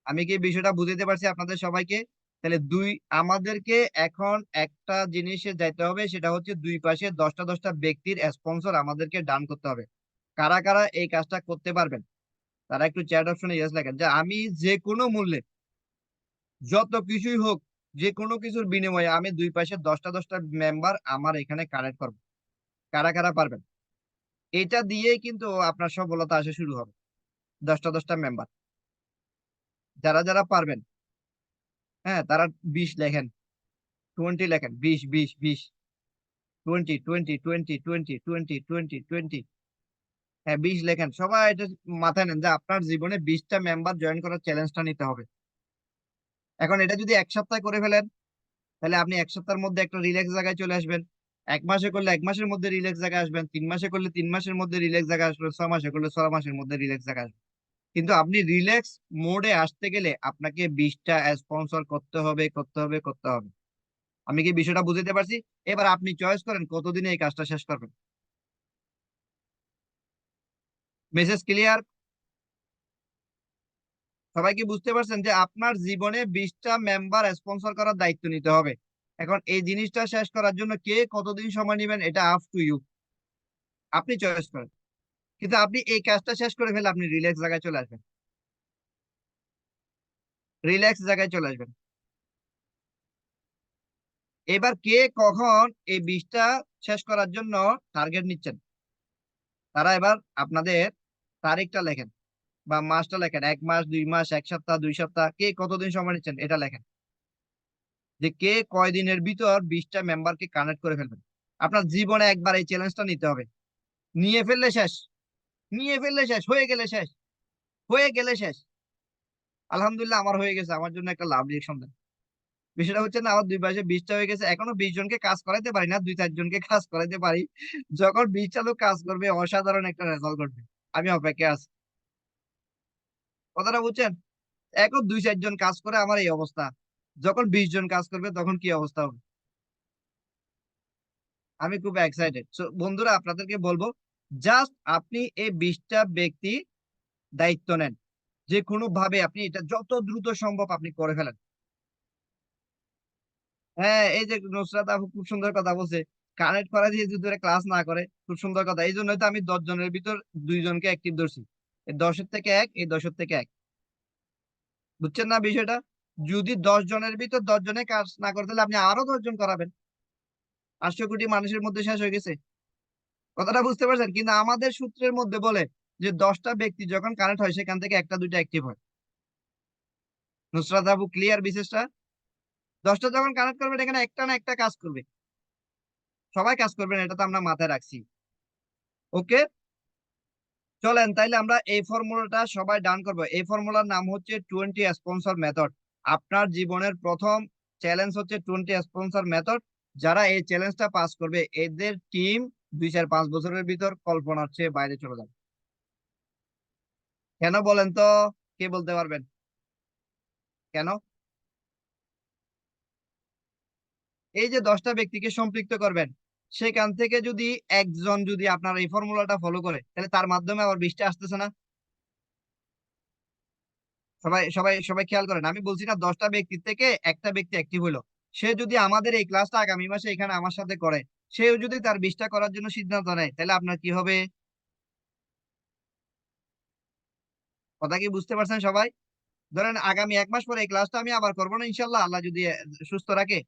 আমি কি বিষয়টা বুঝাতে পারছি আপনাদের সবাইকে? তাহলে আমাদেরকে এখন একটা জিনিসে যাইতে হবে, সেটা হচ্ছে দুই পাশে 10টা ব্যক্তির স্পন্সর আমাদেরকে ডান করতে হবে। কারা কারা এই কাজটা করতে পারবেন, তারা একটু চ্যাট অপশনে ইয়েস লেখেন, যে আমি যে কোনো মূল্যে, যত কিছুই হোক, যে কোনো কিছুর বিনিময়ে আমি দুই পাশে 10টা মেম্বার আমার এখানে কানেক্ট করবো। কারা কারা পারবেন? এটা দিয়েই কিন্তু আপনার সফলতা আসা শুরু হবে। 10টা মেম্বার, যারা যারা পারবেন, হ্যাঁ, তারা 20 লেখেন, 20 লেখেন, 20 20 20, 20 20 20 20 20 20 20 20। হ্যাঁ 20 লেখেন, সবাই এটা মাথায় নেন যে আপনার জীবনে 20টা মেম্বার জয়েন করার চ্যালেঞ্জটা নিতে হবে। এখন এটা যদি এক সপ্তাহে করে ফেলেন, তাহলে আপনি এক সপ্তাহের মধ্যে একটা রিল্যাক্স জায়গায় চলে আসবেন। এক মাসে করলে এক মাসের মধ্যে রিল্যাক্স জায়গায় আসবেন, 3 মাসে করলে 3 মাসের মধ্যে রিল্যাক্স জায়গায় আসবেন, 6 মাসে করলে 6 মাসের মধ্যে রিল্যাক্স জায়গায় আসবেন। কিন্তু আপনি রিল্যাক্স মোডে আসতে গেলে আপনাকে 20টা স্পন্সর করতে হবে, করতে হবে, করতে হবে। আমি কি বিষয়টা বুঝতে পারছি? এবার আপনি চয়েস করেন কতদিনে এই কাজটা শেষ করবেন। Message clear? সবাই কি বুঝতে পারছেন যে আপনার জীবনে 20টা মেম্বার স্পন্সর করার দায়িত্ব নিতে হবে। এখন এই জিনিসটা শেষ করার জন্য কে কতদিন সময় নেবেন এটা আপ টু ইউ, আপনি চয়েস করেন। কিন্তু আপনি এই কাজটা শেষ করে ফেলে আপনি রিল্যাক্স জায়গায় চলে আসবেন, রিল্যাক্স জায়গায় চলে আসবেন। এবার কে কখন এই 20টা শেষ করার জন্য টার্গেট নিচ্ছেন, তারা এবার আপনাদের তারিখটা লেখেন বা মাসটা লেখেন, 1 মাস, 2 মাস, 1 সপ্তাহ, 2 সপ্তাহ, কে কতদিন সময় নিচ্ছেন এটা লেখেন। যে কে কয়দিনের ভিতর 20টা মেম্বারকে কানেক্ট করে ফেলবেন। আপনার জীবনে একবার এই চ্যালেঞ্জটা নিতে হবে। নিয়ে ফেললে শেষ, নিয়ে ফেললে শেষ, হয়ে গেলে শেষ, হয়ে গেলে শেষ। আলহামদুলিল্লাহ আমার হয়ে গেছে, আমার জন্য একটা লাভ রিয়েকশন দেন। বিষয়টা হচ্ছে না, আমার 2 মাসে 20টা হয়ে গেছে, এখনো 20 জনকে কাজ করাইতে পারি না, 2-4 জনকে কাজ করাইতে পারি। যখন 20টা লোক কাজ করবে অসাধারণ একটা রেজাল্ট করবে। আমি অপেক্ষায় আছি। কথাটা বুঝছেন? এখন 2-4 জন কাজ করে আমার এই অবস্থা, যখন 20 জন কাজ করবে তখন কি অবস্থা হবে। আমি খুব এক্সাইটেড। সো বন্ধুরা আপনাদেরকে বলবো, জাস্ট আপনি এই 20টা ব্যক্তি দায়িত্ব নেন, যে কোনো ভাবে আপনি এটা যত দ্রুত সম্ভব আপনি করে ফেলেন। হ্যাঁ এই যে নুসরাত আপু খুব সুন্দর কথা বলছে, কানেক্ট করা দিয়ে যদি ওরা ক্লাস না করে, খুব সুন্দর কথা। এই জন্যই তো আমি 10 জনের ভিতর 2 জনকে অ্যাক্টিভ ধরছি। এই 10-এর থেকে এক, এই 10-এর থেকে এক। বুঝছেন না বিষয়টা? যদি 10 জনের ভিতর 10 জনে কাজ না করে তাহলে আপনি আরো 10 জন করাবেন। 800 কোটি মানুষের মধ্যে শেষ হয়ে গেছে। কথাটা বুঝতে পারছেন? কিন্তু আমাদের সূত্রের মধ্যে বলে যে 10টা ব্যক্তি যখন কানেক্ট হয় সেখান থেকে একটা দুইটা অ্যাক্টিভ হয়। নুসরাত আপু ক্লিয়ার বিশেষটা? 10টা যখন কানেক্ট করবেন এখানে একটা না একটা কাজ করবে, সবাই কাজ করবেন, এটা তো আমরা মাথায় রাখছি। ওকে, চলেন তাইলে আমরা এই ফর্মুলাটা সবাই ডান করবো। এই ফর্মুলার নাম হচ্ছে 20 স্পন্সর মেথড। আপনার জীবনের প্রথম চ্যালেঞ্জ হচ্ছে 20 স্পন্সর মেথড। যারা এই চ্যালেঞ্জটা পাস করবে এদের টিম 2-4-5 বছরের ভিতর কল্পনার চেয়ে বাইরে চলে যাবে। কেন বলেন তো? কে বলতে পারবেন কেন? এই যে 10টা ব্যক্তিকে সম্পৃক্ত করবেন, সেখান থেকে যদি একজন যদি আপনার এই ফর্মুলাটা ফলো করে তাহলে তার মাধ্যমে আবার 20টা আসতেছে না। সবাই সবাই সবাই খেয়াল করেন, আমি বলছি না 10টা ব্যক্তির থেকে একটা ব্যক্তি অ্যাক্টিভ হলো, সে যদি আমাদের এই ক্লাসটা আগামী মাসে এখানে আমার সাথে করে, সেও যদি তার 20টা করার জন্য সিদ্ধান্ত নেয়, তাহলে আপনার কি হবে? কথা কি বুঝতে পারছেন সবাই? ধরেন আগামী 1 মাস পরে এই ক্লাসটা আমি আবার করবো না ইনশাল্লাহ, আল্লাহ যদি সুস্থ রাখে।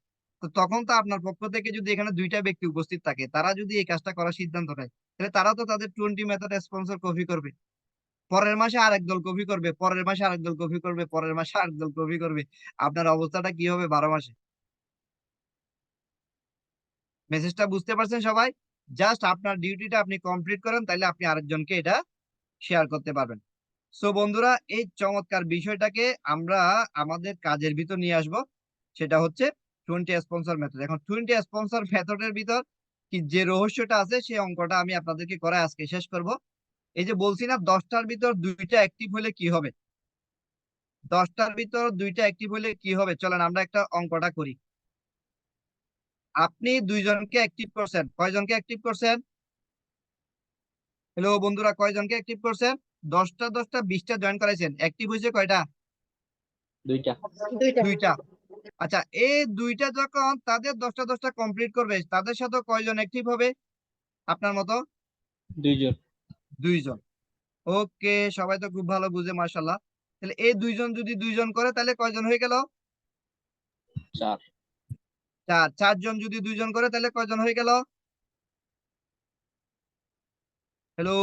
তো তখন তো আপনার পক্ষ থেকে যদি এখানে 2টা ব্যক্তি উপস্থিত থাকে, তারা যদি এই কাজটা করার সিদ্ধান্ত নেয়, তাহলে তারা তো তাদের 20 মেথড স্পন্সর কপি করবে। পরের মাসে আরেক দল কপি করবে, পরের মাসে আরেক দল কপি করবে, পরের মাসে আরেক দল কপি করবে। আপনার অবস্থাটা কি হবে 12 মাসে? মেসেজটা বুঝতে পারছেন সবাই? জাস্ট আপনার ডিউটিটা আপনি কমপ্লিট করেন, তাইলে আপনি আরেকজনকে এটা শেয়ার করতে পারবেন। সো বন্ধুরা এই চমৎকার বিষয়টাকে আমরা আমাদের কাজের ভিতর নিয়ে আসব। সেটা হচ্ছে 20 স্পন্সর মেথড। এখন 20 স্পন্সর মেথডের ভিতর কি যে রহস্যটা আছে সেই অঙ্কটা আমি আপনাদেরকে করে আজকে শেষ করব। এই যে বলছি না 10টার ভিতর 2টা অ্যাক্টিভ হলে কি হবে, 10টার ভিতর 2টা অ্যাক্টিভ হলে কি হবে, চলেন আমরা একটা অঙ্কটা করি। আপনি 2 জনকে অ্যাক্টিভ করছেন, কয়জনকে অ্যাক্টিভ করছেন? হ্যালো বন্ধুরা, কয়জনকে অ্যাক্টিভ করছেন? 10টা 10টা 20টা জয়েন করাইছেন, অ্যাক্টিভ হয়েছে কয়টা? দুইটা। দুইটা। আচ্ছা এই দুইটা যখন তাদের 10টা 10টা কমপ্লিট করবে, তাদের সাথে কয়জন অ্যাক্টিভ হবে আপনার মতো? 2 জন। 2 জন। ওকে, সবাই তো খুব ভালো বুঝে মাশাআল্লাহ। তাহলে এই 2 জন যদি 2 জন করে তাহলে কয়জন হয়ে গেল? 4। 4। 4 জন যদি 2 জন করে তাহলে কয়জন হয়ে গেল? হ্যালো।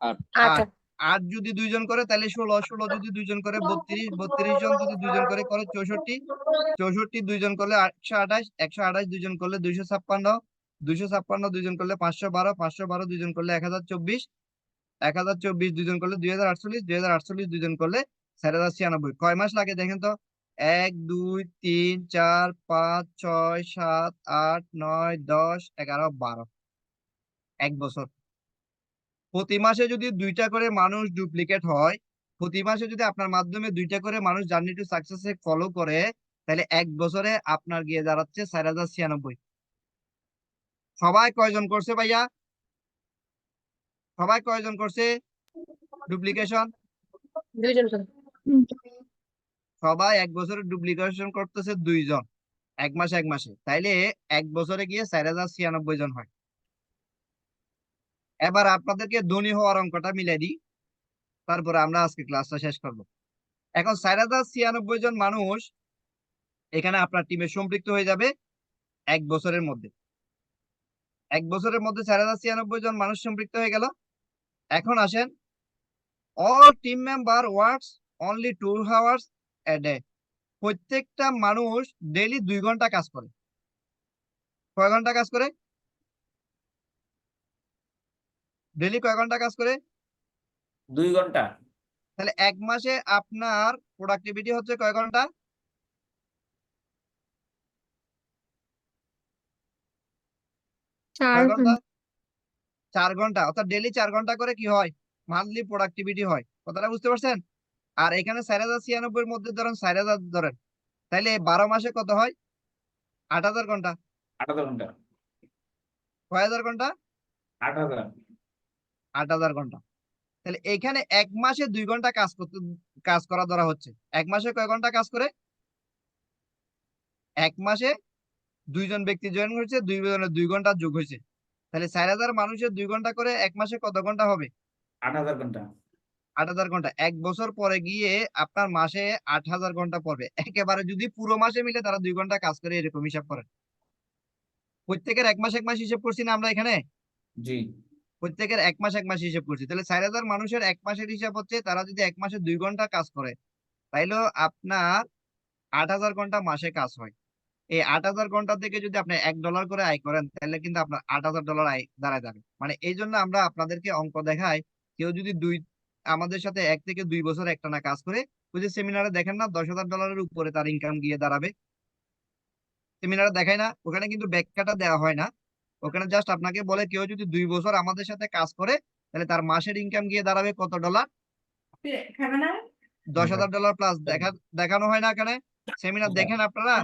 8। 8। 8। 8 যদি 2 জন করে তাহলে 16। 16 যদি 2 জন করে 32। 32 জন যদি 2 জন করে করে 64। 64 2 জন করলে 128। 128 2 জন করলে 256। 256 2 জন করলে 512। 512 2 জন করলে 1024। 1024 দুইজন করলে 2048, 2048 দুইজন করলে 4096। কয় মাস লাগে দেখেন তো? 1 2 3 4 5 6 7 8 9 10 11 12, 1 বছর। প্রতি মাসে যদি 2টা করে মানুষ ডুপ্লিকেট হয়, প্রতি মাসে যদি আপনার মাধ্যমে 2টা করে মানুষ জার্নি টু সাকসেসে ফলো করে, তাহলে 1 বছরে আপনার গিয়ে দাঁড়াচ্ছে 4096। সবাই কয়জন করছে ভাইয়া? সবাই কয়জন করছে ডুপ্লিকেশন? 2 জন করে। সবাই 1 বছরে ডুপ্লিকেশন করতেছে 2 জন, 1 মাসে 1 মাসে। তাইলে 1 বছরে গিয়ে 4096 জন হয়। এবার আপনাদেরকে ধনী হওয়ার অঙ্কটা মিলাই দিই, তারপরে আমরা আজকে ক্লাসটা শেষ করব। এখন 4096 জন মানুষ এখানে আপনার টিমে সম্পৃক্ত হয়ে যাবে 1 বছরের মধ্যে। 1 বছরের মধ্যে 4096 জন মানুষ সম্পৃক্ত হয়ে গেল। এখন আসেন, all team member works only 2 hours a day. প্রত্যেকটা মানুষ ডেইলি 2 ঘন্টা কাজ করে। কয় ঘন্টা কাজ করে? ডেইলি কয় ঘন্টা কাজ করে? 2 ঘন্টা। তাহলে 1 মাসে আপনার প্রোডাক্টিভিটি হচ্ছে কয় ঘন্টা? 4 কয় ঘন্টা? ঘন্টা। 4 ঘন্টা। অর্থাৎ ডেইলি 4 ঘন্টা করে কি হয়? মান্থলি প্রোডাক্টিভিটি হয়। কথাটা বুঝতে পারছেন? আর এখানে 4096 এর মধ্যে ধরেন 4000 ধরেন, তাইলে 12 মাসে কত হয়? 8000 ঘন্টা। 8000 ঘন্টা। কয় হাজার ঘন্টা? 8000। 8000 ঘন্টা। তাহলে এখানে 1 মাসে 2 ঘন্টা কাজ করা ধরা হচ্ছে। 1 মাসে কয় ঘন্টা কাজ করে? 1 মাসে 2 জন ব্যক্তি জয়েন করেছে, 2 জনের 2 ঘন্টা যোগ হয়েছে। তাহলে 4000 মানুষের 2 ঘন্টা করে 1 মাসে কত ঘন্টা হবে? 8000 ঘন্টা। 8000 ঘন্টা। 1 বছর পরে গিয়ে আপনার মাসে 8000 ঘন্টা পড়বে। একেবারে যদি পুরো মাসে মিলে তারা 2 ঘন্টা কাজ করে, এরকম হিসাব করেন। প্রত্যেকের 1 মাস 1 মাস হিসেব করছি না আমরা এখানে? জি। প্রত্যেকের 1 মাস 1 মাস হিসেব করছি। তাহলে 4000 মানুষের 1 মাসের হিসাব হচ্ছে, তারা যদি 1 মাসে 2 ঘন্টা কাজ করে, তাইলে আপনার 8000 ঘন্টা মাসে কাজ হয়। এই 8000 ঘন্টা থেকে যদি আপনি $1 করে আয় করেন, তাহলে কিন্তু আপনার $8000 আয় দাঁড়ায় যাবে। মানে এই জন্য আমরা আপনাদেরকে অঙ্ক দেখাই, কেউ যদি আমাদের সাথে 1 থেকে 2 বছর একটানা কাজ করে, ওই যে সেমিনারে দেখেন না $10,000 উপরে তার ইনকাম গিয়ে দাঁড়াবে। সেমিনারে দেখায় না? ওখানে কিন্তু ব্যাখ্যাটা দেওয়া হয় না। ওখানে জাস্ট আপনাকে বলে কেউ যদি 2 বছর আমাদের সাথে কাজ করে, তাহলে তার মাসের ইনকাম গিয়ে দাঁড়াবে কত ডলার? $10,000 প্লাস। দেখানো হয় না এখানে? সেমিনার দেখেন আপনারা?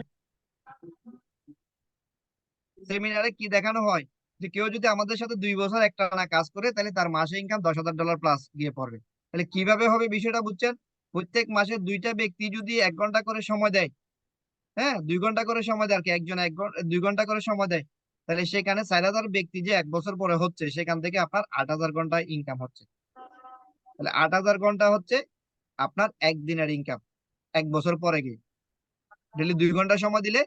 সেমিনারে কি দেখানো হয়? যে কেউ যদি আমাদের সাথে 2 বছর একটানা কাজ করে, তাহলে তার মাসে ইনকাম $10,000 প্লাস গিয়ে পড়বে। তাহলে কিভাবে হবে বিষয়টা বুঝছেন? প্রত্যেক মাসে 2টা ব্যক্তি যদি 1 ঘন্টা করে সময় দেয়, হ্যাঁ 2 ঘন্টা করে সময় দেয় আর কি, একজন 2 ঘন্টা করে সময় দেয়, তাহলে সেখানে 4000 ব্যক্তি যে 1 বছর পরে হচ্ছে, সেখান থেকে আপনার 8000 ঘন্টা ইনকাম হচ্ছে। তাহলে 8000 ঘন্টা হচ্ছে আপনার একদিনের ইনকাম 1 বছর পরে গিয়ে। ডেলি 2 ঘন্টা সময় দিলে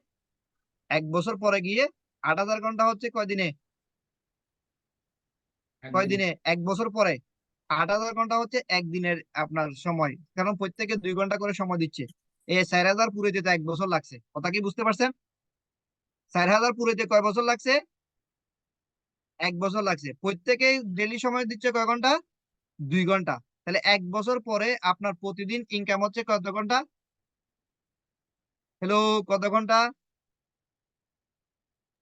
1 বছর পরে গিয়ে 8000 ঘন্টা হচ্ছে কয়দিনে? কয়দিনে? 1 বছর পরে 8000 ঘন্টা হচ্ছে একদিনের আপনার সময়, কারণ প্রত্যেকে 2 ঘন্টা করে সময় দিচ্ছে। এই 4000 পুরো যেতে 1 বছর লাগছে। কথা কি বুঝতে পারছেন? 4000 পুরো যেতে কয় বছর লাগছে? 1 বছর লাগছে। প্রত্যেকেই ডেলি সময় দিচ্ছে কয় ঘন্টা? 2 ঘন্টা। তাহলে 1 বছর পরে আপনার প্রতিদিন ইনকাম হচ্ছে কত ঘন্টা? হ্যালো, কত ঘন্টা?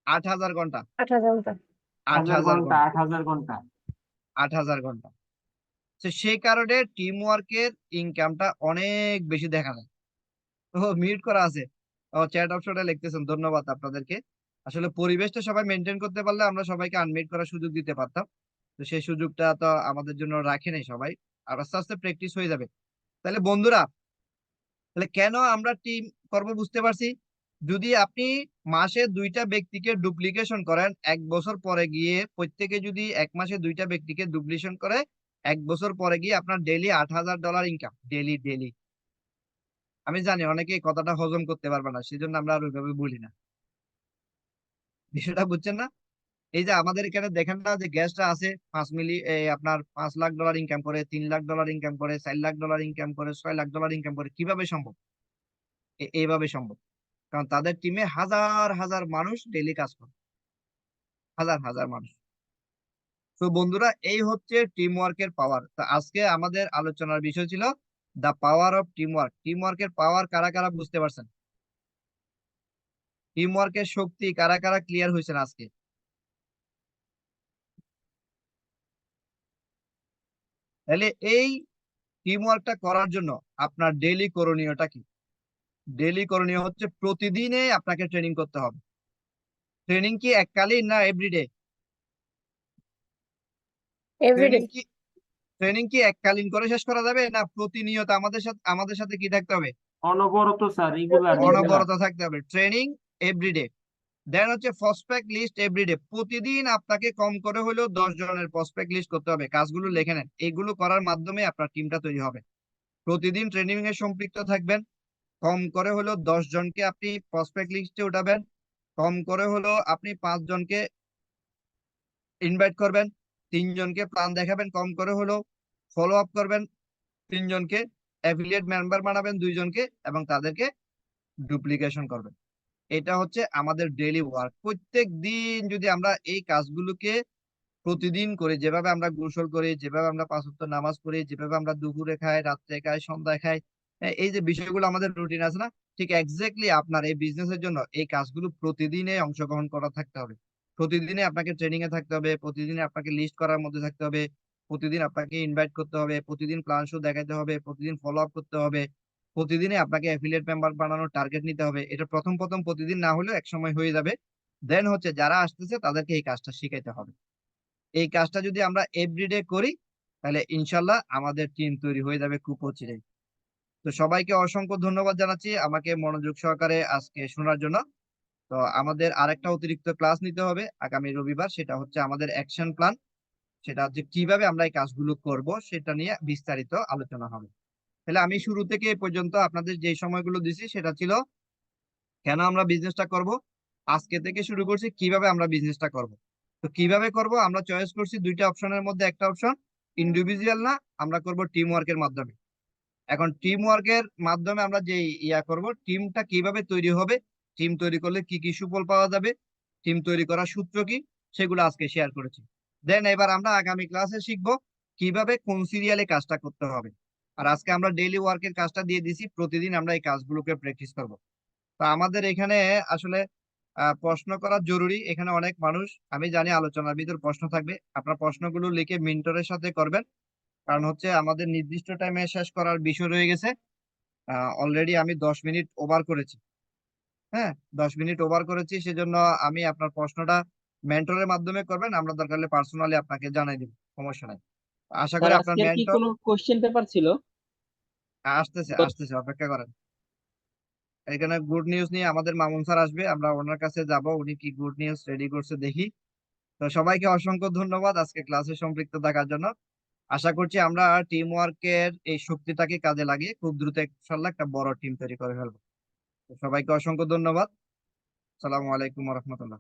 8000 ঘন্টা। 8000 ঘন্টা। 8000 ঘন্টা। ঘন্টা। 8000 ঘন্টা। 8000 ঘন্টা। তো সেই কারণে টিম ওয়ার্কের ইনকামটা অনেক বেশি দেখা যায়। তো মিউট করা আছে। ও চ্যাট অপশনে লিখতেছেন, ধন্যবাদ আপনাদেরকে। আসলে পরিবেশটা সবাই মেনটেন করতে পারলে আমরা সবাইকে আনমিউট করার সুযোগ দিতে পারতাম। তো সেই সুযোগটা তো আমাদের জন্য রাখে নাই সবাই। আর আস্তে আস্তে প্র্যাকটিস হয়ে যাবে। তাহলে বন্ধুরা, তাহলে কেন আমরা টিম করব বুঝতে পারছি। যদি আপনি মাসে 2টা ব্যক্তিকে ডুপ্লিকেশন করেন, 1 বছর পরে গিয়ে প্রত্যেকে যদি 1 মাসে 2টা ব্যক্তিকে ডুপ্লিকেশন করে, 1 বছর পরে গিয়ে আপনার ডেইলি $8000 ইনকাম। Daily daily. আমি জানি অনেকে এই কথাটা হজম করতে পারবে না, সেজন্য আমরা আর ওইভাবে বলি না। বিষয়টা বুঝছেন না? এই যে আমাদের এখানে দেখেন না যে গ্যাসটা আছে, আপনার $5 লাখ ইনকাম করে, $3 লাখ ইনকাম করে, $4 লাখ ইনকাম করে, $6 লাখ ইনকাম করে। কিভাবে সম্ভব? এইভাবে সম্ভব। কারণ তাদের টিমে হাজার হাজার মানুষ ডেইলি কাজ করে। হাজার হাজার মানুষ। তো বন্ধুরা এই হচ্ছে টিম ওয়ার্কের পাওয়ার। তো আজকে আমাদের আলোচনার বিষয় ছিল the power of team work. Team ওয়ার্কের পাওয়ার কারা কারা বুঝতে পারছেন? টিম ওয়ার্কের শক্তি কারা কারা ক্লিয়ার হয়েছেন আজকে? তাহলে এই টিম ওয়ার্কটা করার জন্য আপনার ডেইলি করণীয়টা কি? ডেইলি করণীয় হচ্ছে প্রতিদিনে আপনাকে ট্রেনিং করতে হবে। ট্রেনিং কি এককালীন না এভরিডে? এভরিডে। ট্রেনিং কি এককালীন করে শেষ করা যাবে, না প্রতিনিয়ত আমাদের সাথে কি থাকতে হবে? অনবরত স্যার রেগুলার অনবরত থাকতে হবে। Training everyday. দেন হচ্ছে প্রসপেক্ট লিস্ট এভরিডে। প্রতিদিন আপনাকে কম করে হলেও 10 জনের প্রসপেক্ট লিস্ট করতে হবে। কাজগুলো লিখে নেন, এগুলো করার মাধ্যমে আপনার টিমটা তৈরি হবে। প্রতিদিন ট্রেনিং এ সম্পৃক্ত থাকবেন। কম করে হলেও 10 জনকে আপনি প্রসপেক্ট লিস্টে উঠাবেন। কম করে হলেও আপনি 5 জনকে ইনভাইট করবেন। 3 জনকে প্ল্যান দেখাবেন। কম করে হলেও ফলো আপ করবেন। 3 জনকে অ্যাফিলিয়েট মেম্বার বানাবেন, 2 জনকে, এবং তাদেরকে ডুপ্লিকেশন করবেন। এটা হচ্ছে আমাদের ডেইলি ওয়ার্ক। প্রত্যেক দিন যদি আমরা এই কাজগুলোকে প্রতিদিন করি, যেভাবে আমরা গোসল করি, যেভাবে আমরা 5 ওয়াক্ত নামাজ পড়ি, যেভাবে আমরা দুপুরে খাই, রাত্রে খাই, সন্ধ্যায় খাই, এই যে বিষয়গুলো আমাদের রুটিন আছে না, ঠিক এক্স্যাক্টলি আপনার এই বিজনেসের জন্য এই কাজগুলো প্রতিদিনে অংশগ্রহণ করা থাকতে হবে। প্রতিদিনে আপনাকে ট্রেনিং এ থাকতে হবে, প্রতিদিনে আপনাকে লিস্ট করার মধ্যে থাকতে হবে, প্রতিদিন আপনাকে ইনভাইট করতে হবে, প্রতিদিন প্ল্যান শো দেখাতে হবে, প্রতিদিন ফলো আপ করতে হবে, প্রতিদিনে আপনাকে অ্যাফিলিয়েট মেম্বার বানানোর টার্গেট নিতে হবে। এটা প্রথম প্রথম প্রতিদিন না হলেও একসময় হয়ে যাবে। দেন হচ্ছে যারা আসতেছে তাদেরকে এই কাজটা শিখাইতে হবে। এই কাজটা যদি আমরা এভরিডে করি, তাহলে ইনশাল্লাহ আমাদের টিম তৈরি হয়ে যাবে খুব অচিরেই। তো সবাইকে অসংখ্য ধন্যবাদ জানাচ্ছি আমাকে মনোযোগ সহকারে আজকে শোনার জন্য। তো আমাদের আরেকটা অতিরিক্ত ক্লাস নিতে হবে আগামী রবিবার, সেটা হচ্ছে আমাদের অ্যাকশন প্ল্যান। সেটা হচ্ছে কিভাবে আমরা এই কাজগুলো করব সেটা নিয়ে বিস্তারিত আলোচনা হবে। তাহলে আমি শুরু থেকে এ পর্যন্ত আপনাদের যে সময়গুলো দিছি সেটা ছিল কেন আমরা বিজনেসটা করব। আজকে থেকে শুরু করছি কিভাবে আমরা বিজনেসটা করব। তো কিভাবে করব আমরা চয়েস করছি দুইটা অপশনের মধ্যে, একটা অপশন ইন্ডিভিজুয়াল না, আমরা করব টিম ওয়ার্কের মাধ্যমে। এখন টিম ওয়ার্কের মাধ্যমে আমরা যে করব, টিমটা কিভাবে তৈরি হবে, টিম তৈরি করলে কি কি সুফল পাওয়া যাবে, টিম তৈরি করার সূত্র কি, সেগুলো আজকে শেয়ার করেছি। দেন এবার আমরা আগামী ক্লাসে শিখবো কিভাবে কোন সিরিয়ালে কাজটা করতে হবে। আর আজকে আমরা ডেইলি ওয়ার্কের কাজটা দিয়ে দিছি, প্রতিদিন আমরা এই কাজগুলোকে প্র্যাকটিস করব। তো আমাদের এখানে আসলে প্রশ্ন করা জরুরি। এখানে অনেক মানুষ, আমি জানি আলোচনার ভিতর প্রশ্ন থাকবে, আপনার প্রশ্নগুলো লিখে মিন্টরের সাথে করবেন। কারণ হচ্ছে আমাদের নির্দিষ্ট টাইমে শেষ করার বিষয় রয়ে গেছে। অলরেডি আমি 10 মিনিট ওভার করেছি। হ্যাঁ, 10 মিনিট ওভার করেছি, সেজন্য আমি আপনার প্রশ্নটা মেন্টরের মাধ্যমে করবেন, আমরা দরকার হলে পার্সোনালি আপনাকে জানাই দিব, সমস্যা নাই। আশা স্যার করি আপনার আজকের কি মেন্টর কোনো কোশ্চেন পেপার ছিল? আসতেছে, অপেক্ষা করেন। এখানে গুড নিউজ নিয়ে আমাদের মামুন স্যার আসবে, আমরা ওনার কাছে যাব, উনি কি গুড নিউজ রেডি করছে দেখি। তো সবাইকে অসংখ্য ধন্যবাদ আজকে ক্লাসে সম্পৃক্ত থাকার জন্য। আশা করছি আমরা টিম ওয়ার্কের এই শক্তিটাকে কাজে লাগিয়ে খুব দ্রুত ইনশাআল্লাহ একটা বড় টিম তৈরি করে ফেলবো। তো সবাইকে অসংখ্য ধন্যবাদ। আসসালামু আলাইকুম ওয়া রাহমাতুল্লাহ।